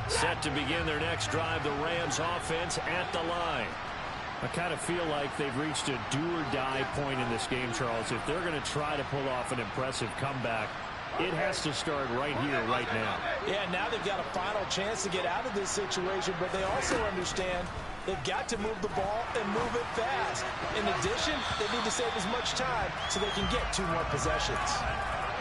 Set to begin their next drive, the Rams offense at the line. I kind of feel like they've reached a do-or-die point in this game, Charles. If they're going to try to pull off an impressive comeback, it has to start right here, right now. Yeah, now they've got a final chance to get out of this situation, but they also understand they've got to move the ball and move it fast. In addition, they need to save as much time so they can get 2 more possessions.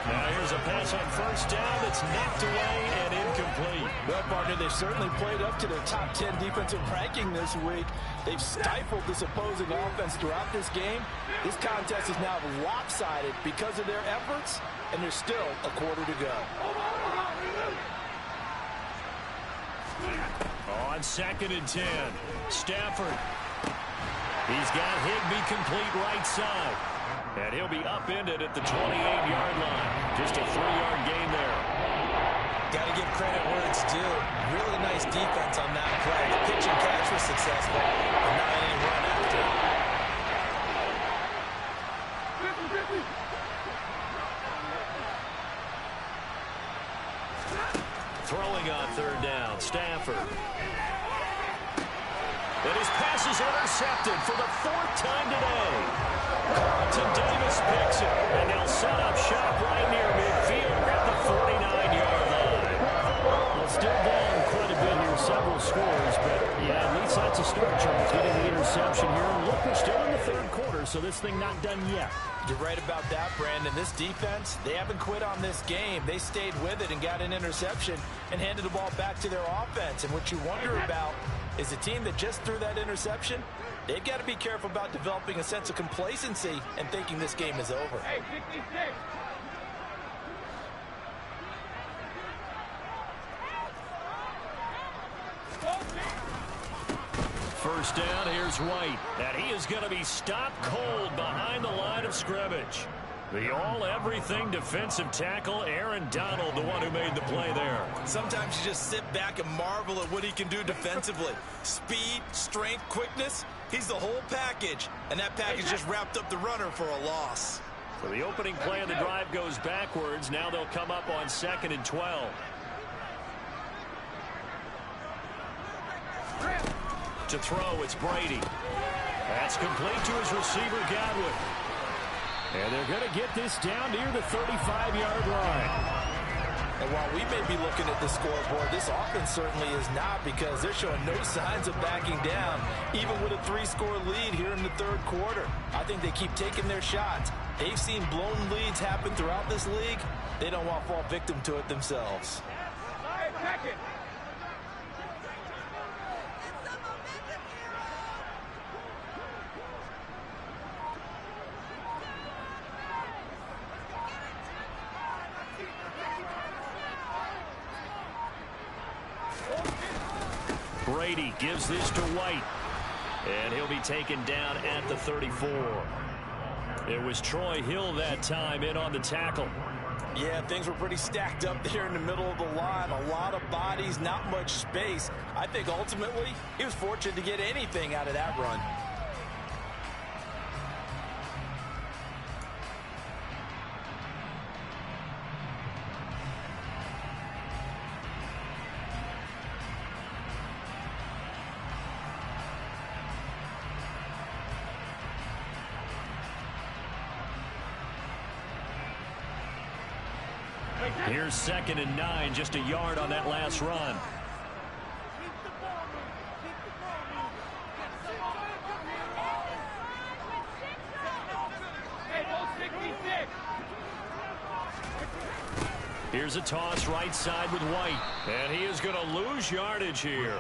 Now here's a pass on 1st down that's knocked away and incomplete. Well, partner, they've certainly played up to their top 10 defensive ranking this week. They've stifled this opposing offense throughout this game. This contest is now lopsided because of their efforts, and there's still a quarter to go. On 2nd and 10, Stafford. He's got Higbee complete right side. And he'll be upended at the 28-yard line. Just a 3-yard gain there. Got to give credit where it's due. Really nice defense on that play. The pitch and catch was successful, but not any run after. Throwing on third down, Stafford. And his pass is intercepted for the 4th time today. Carlton Davis picks it, and they'll set up shop right near midfield at the 49-yard line. Well, still down quite a bit here, several scores, but yeah, at least that's a start, Charles, getting the interception here. And look, we're still in the 3rd quarter, so this thing not done yet. You're right about that, Brandon. This defense, they haven't quit on this game. They stayed with it and got an interception and handed the ball back to their offense. And what you wonder about is a team that just threw that interception, they've got to be careful about developing a sense of complacency and thinking this game is over. Hey, 66. First down, here's White. And he is going to be stopped cold behind the line of scrimmage. The all-everything defensive tackle, Aaron Donald, the one who made the play there. Sometimes you just sit back and marvel at what he can do defensively. Speed, strength, quickness, he's the whole package. And that package just wrapped up the runner for a loss. So the opening play of the drive goes backwards. Now they'll come up on 2nd and 12. To throw, it's Brady. That's complete to his receiver, Godwin. And they're going to get this down near the 35-yard line. And while we may be looking at the scoreboard, this offense certainly is not, because they're showing no signs of backing down, even with a 3-score lead here in the 3rd quarter. I think they keep taking their shots. They've seen blown leads happen throughout this league. They don't want to fall victim to it themselves. Brady gives this to White. And he'll be taken down at the 34. It was Troy Hill that time in on the tackle. Yeah, things were pretty stacked up there in the middle of the line. A lot of bodies, not much space. I think ultimately he was fortunate to get anything out of that run. Here's 2nd and 9, just a yard on that last run. Here's a toss right side with White. And he is going to lose yardage here.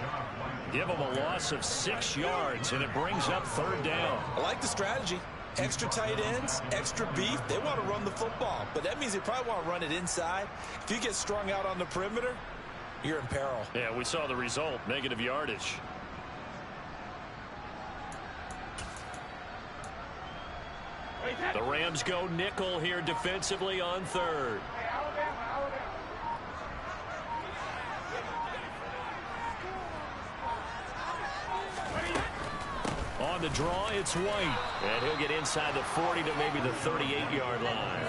Give him a loss of 6 yards, and it brings up 3rd down. I like the strategy. Extra tight ends, extra beef. They want to run the football, but that means they probably want to run it inside. If you get strung out on the perimeter, you're in peril. Yeah, we saw the result, negative yardage. The Rams go nickel here defensively on 3rd. On the draw, it's White. And he'll get inside the 40 to maybe the 38-yard line.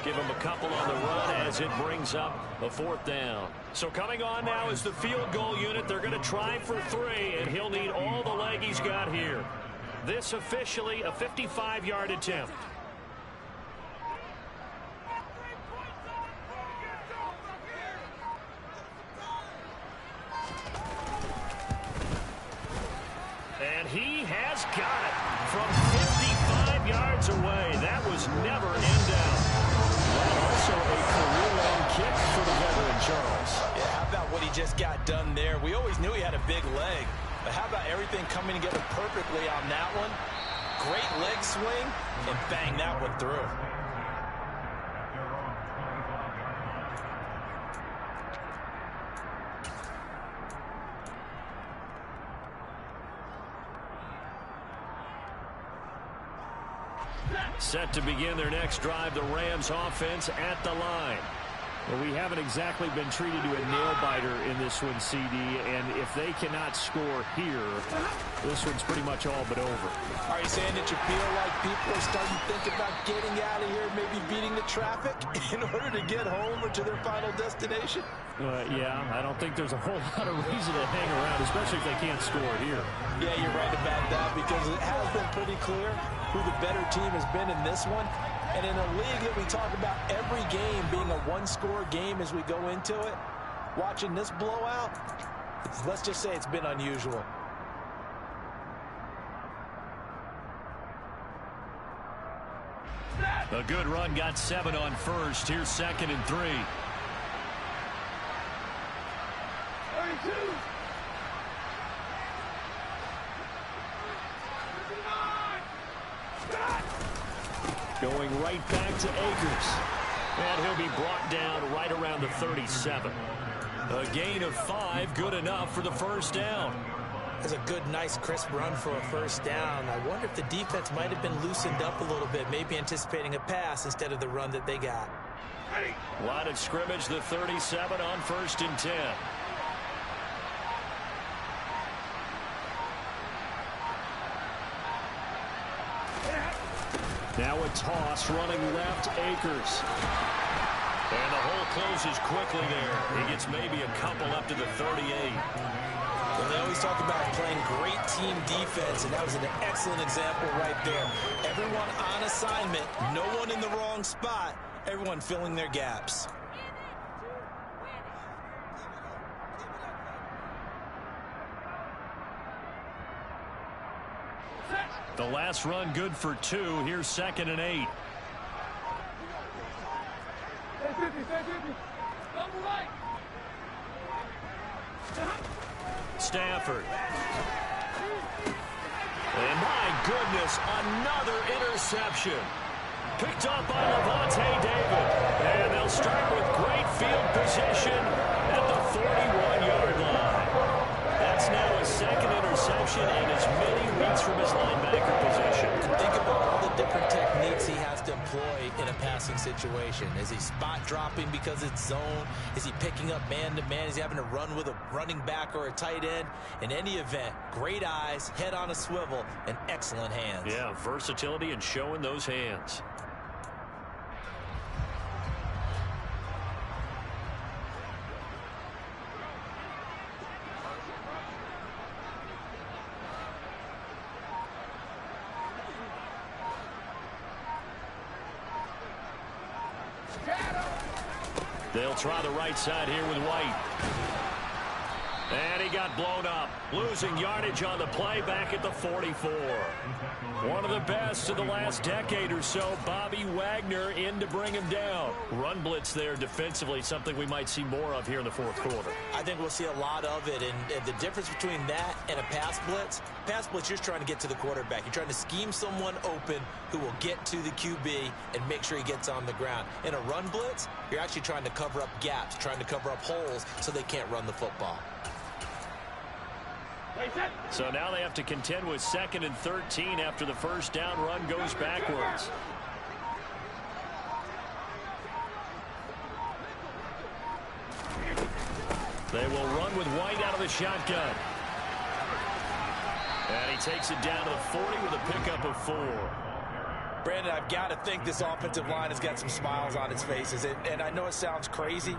Give him a couple on the run as it brings up a 4th down. So coming on now is the field goal unit. They're going to try for 3, and he'll need all the leg he's got here. This officially a 55-yard attempt. And he has got it from 55 yards away. That was never in doubt. Well, also a career-long kick for the veteran, Charles. Yeah, how about what he just got done there? We always knew he had a big leg, but how about everything coming together perfectly on that one? Great leg swing, and bang that one through. Set to begin their next drive, the Rams offense at the line. Well, we haven't exactly been treated to a nail-biter in this one, CD, and if they cannot score here, this one's pretty much all but over. Are you saying that you feel like people are starting to think about getting out of here, maybe beating the traffic in order to get home or to their final destination? Yeah, I don't think there's a whole lot of reason to hang around, especially if they can't score here. Yeah, you're right about that, because it has been pretty clear who the better team has been in this one. And in a league that we talk about every game being a one-score game as we go into it, watching this blowout, let's just say it's been unusual. A good run, got 7 on first. Here's 2nd and 3. 32. Going right back to Akers. And he'll be brought down right around the 37. A gain of 5, good enough for the first down. That's a good, nice, crisp run for a first down. I wonder if the defense might have been loosened up a little bit, maybe anticipating a pass instead of the run that they got. Line of scrimmage, the 37 on 1st and 10. Now a toss, running left, Akers. And the hole closes quickly there. He gets maybe a couple up to the 38. Well, they always talk about playing great team defense, and that was an excellent example right there. Everyone on assignment, no one in the wrong spot, everyone filling their gaps. The last run good for 2. Here's 2nd and 8. Stafford. And my goodness, another interception. Picked up by Lavonte David. And they'll start with great field position at the 41-yard line. That's now a 2nd interception and as many reads from his linebacker position. Think about all the different techniques he has to employ in a passing situation. Is he spot dropping because it's zone? Is he picking up man-to-man? Is he having to run with a running back or a tight end? In any event, great eyes, head on a swivel, and excellent hands. Yeah, versatility and showing those hands. They'll try the right side here with White. And he got blown up. Losing yardage on the play back at the 44. One of the best of the last decade or so. Bobby Wagner in to bring him down. Run blitz there defensively, something we might see more of here in the 4th quarter. I think we'll see a lot of it. And the difference between that and a pass blitz, you're trying to get to the quarterback. You're trying to scheme someone open who will get to the QB and make sure he gets on the ground. In a run blitz, you're actually trying to cover up gaps, trying to cover up holes so they can't run the football. So now they have to contend with 2nd and 13 after the first down run goes backwards. They will run with White out of the shotgun. And he takes it down to the 40 with a pickup of 4. Brandon, I've got to think this offensive line has got some smiles on its faces. And I know it sounds crazy,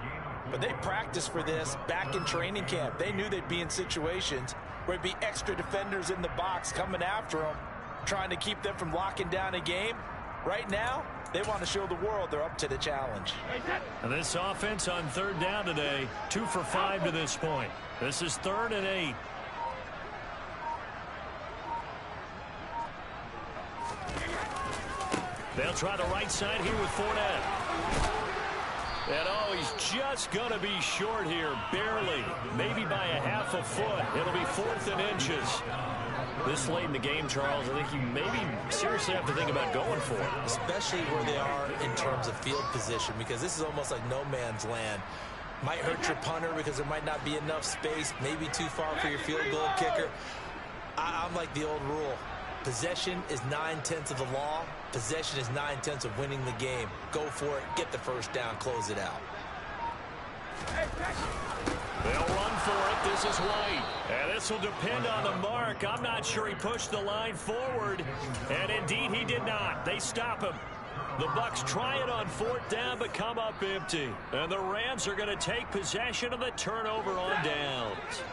but they practiced for this back in training camp. They knew they'd be in situations where it'd be extra defenders in the box coming after them, trying to keep them from locking down a game. Right now, they want to show the world they're up to the challenge. And this offense on 3rd down today, 2 for 5 to this point. This is 3rd and 8. They'll try the right side here with Fournette. And he's just going to be short here, barely, maybe by a half a foot. It'll be 4th and inches. This late in the game, Charles, I think you maybe seriously have to think about going for it. Especially where they are in terms of field position, because this is almost like no man's land. Might hurt your punter because there might not be enough space, maybe too far for your field goal kicker. I'm like the old rule. Possession is 9/10 of the law. Possession is 9/10 of winning the game. Go for it. Get the first down. Close it out. They'll run for it. This is White. And this will depend on the mark. I'm not sure he pushed the line forward. And indeed, he did not. They stop him. The Bucks try it on 4th down, but come up empty. And the Rams are going to take possession of the turnover on downs.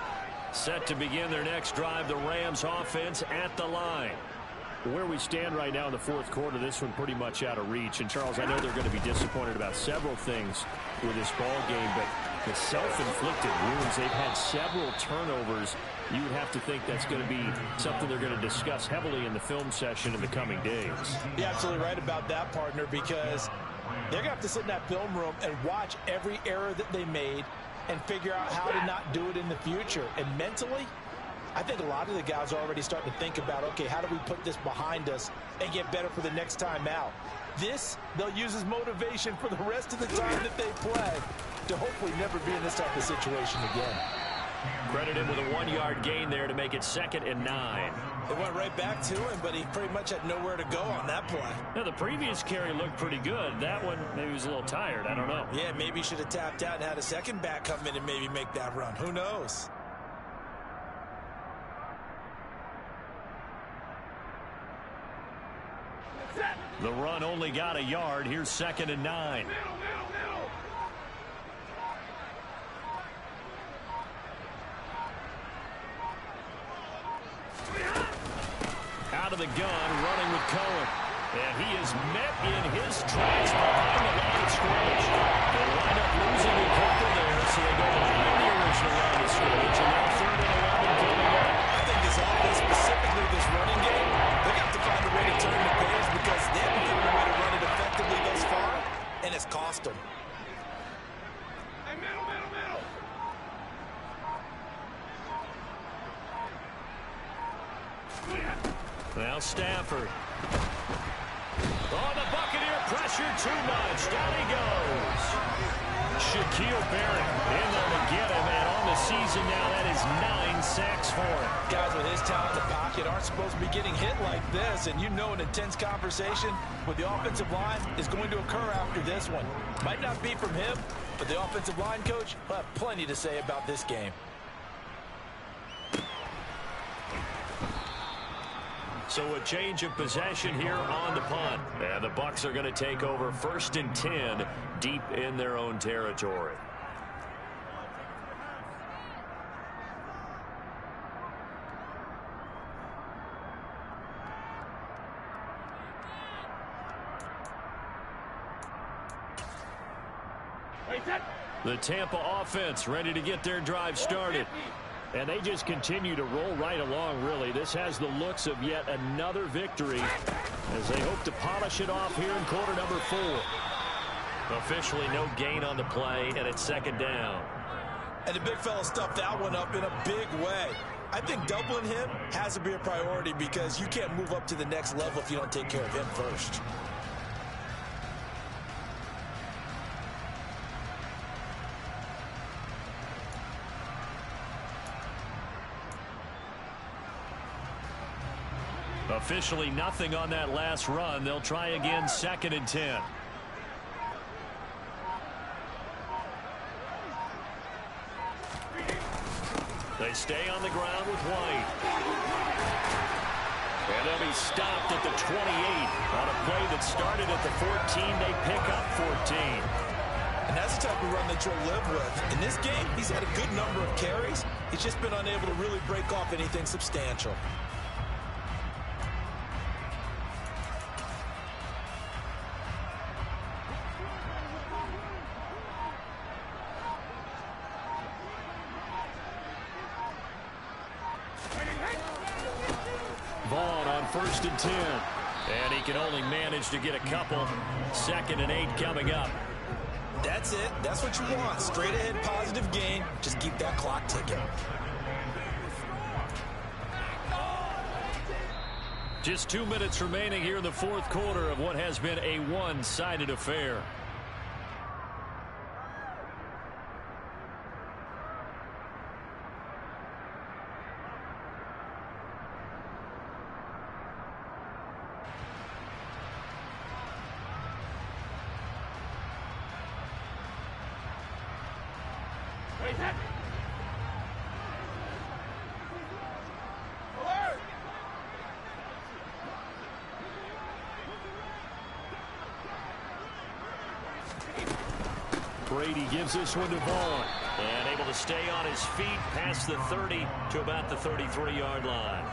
Set to begin their next drive, the Rams offense at the line. Where we stand right now in the fourth quarter, this one pretty much out of reach. And, Charles, I know they're going to be disappointed about several things with this ball game, but the self-inflicted wounds, they've had several turnovers. You would have to think that's going to be something they're going to discuss heavily in the film session in the coming days. You're absolutely right about that, partner, because they're going to have to sit in that film room and watch every error that they made and figure out how to not do it in the future. And mentally, I think a lot of the guys are already starting to think about, okay, how do we put this behind us and get better for the next time out? This, they'll use as motivation for the rest of the time that they play to hopefully never be in this type of situation again. Credit him with a 1-yard gain there to make it 2nd and 9. They went right back to him, but he pretty much had nowhere to go on that play. Now, the previous carry looked pretty good. That one, maybe he was a little tired. I don't know. Yeah, maybe he should have tapped out and had a second back come in and maybe make that run. Who knows? The run only got a yard. Here's 2nd and 9. Out of the gun, running with Cohen. And he is met in his tracks behind the line of scrimmage. They wind up losing the Cooper there, so they go behind the original line of scrimmage. And now 3rd and 11 coming up. I think this offense, specifically this running game, they got to find a way to turn the page because they haven't given a way to run it effectively thus far, and it's cost them. Hey, middle. Now Stafford. Oh, the Buccaneer pressure too much. Down he goes. Shaquille Barrett in there to get him. And on the season now, that is 9 sacks for him. Guys with his talent in the pocket aren't supposed to be getting hit like this. And you know an intense conversation with the offensive line is going to occur after this one. Might not be from him, but the offensive line coach will have plenty to say about this game. So a change of possession here on the punt. And the Bucs are going to take over 1st and 10 deep in their own territory. The Tampa offense ready to get their drive started. And they just continue to roll right along, really. This has the looks of yet another victory as they hope to polish it off here in quarter number 4. Officially no gain on the play, and it's 2nd down. And the big fella stuffed that one up in a big way. I think doubling him has to be a priority because you can't move up to the next level if you don't take care of him first. Officially nothing on that last run. They'll try again 2nd and 10. They stay on the ground with White. And they'll be stopped at the 28 on a play that started at the 14. They pick up 14. And that's the type of run that you'll live with. In this game, he's had a good number of carries. He's just been unable to really break off anything substantial. Vaughn on 1st and 10. And he can only manage to get a couple. 2nd and 8 coming up. That's it. That's what you want. Straight ahead positive gain. Just keep that clock ticking. Just 2 minutes remaining here in the fourth quarter of what has been a one-sided affair. Brady gives this one to Vaughn. And able to stay on his feet past the 30 to about the 33-yard line.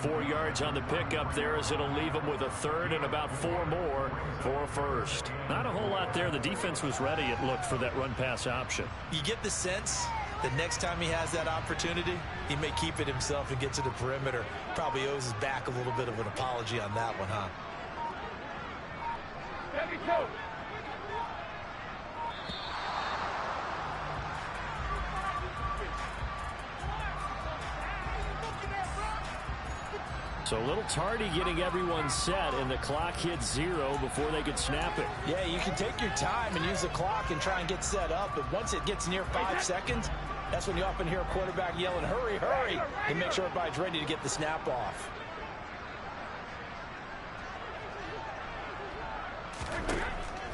4 yards on the pickup there as it'll leave him with a third and about 4 more for a first. Not a whole lot there. The defense was ready, it looked, for that run-pass option. You get the sense that next time he has that opportunity, he may keep it himself and get to the perimeter. Probably owes his back a little bit of an apology on that one, huh? So a little tardy getting everyone set, and the clock hits 0 before they could snap it. Yeah, you can take your time and use the clock and try and get set up, but once it gets near 5 seconds, that's when you often hear a quarterback yelling, hurry, hurry, and make sure everybody's ready to get the snap off.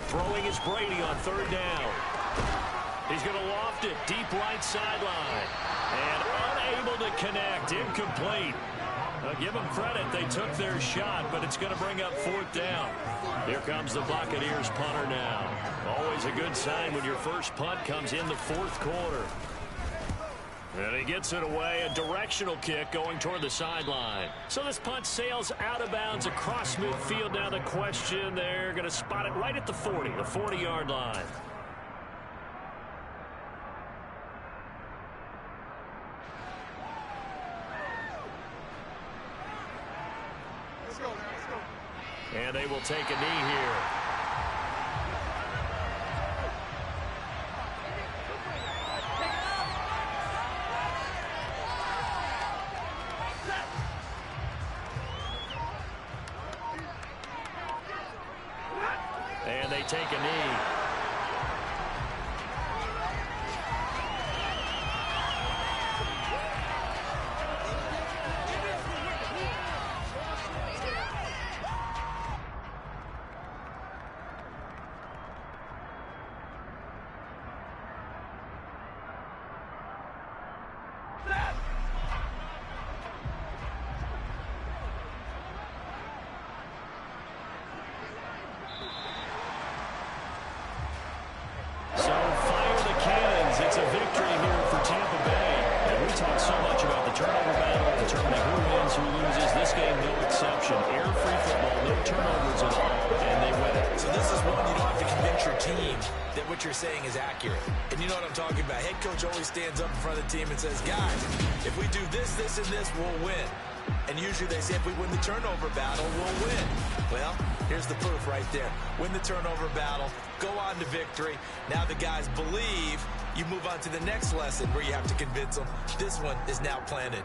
Throwing is Brady on 3rd down. He's going to loft it deep right sideline. And unable to connect, incomplete. Give them credit, they took their shot, but it's going to bring up 4th down. Here comes the Buccaneers punter now. Always a good sign when your first punt comes in the 4th quarter. And he gets it away, a directional kick going toward the sideline. So this punt sails out of bounds across midfield. Now the question, they're going to spot it right at the 40, the 40-yard line. And they will take a knee here. And they take a knee. What you're saying is accurate. And you know what I'm talking about. Head coach always stands up in front of the team and says, guys, if we do this, this, and this, we'll win. And usually they say if we win the turnover battle, we'll win. Well, here's the proof right there. Win the turnover battle, go on to victory. Now the guys believe. You move on to the next lesson where you have to convince them this one is now planted.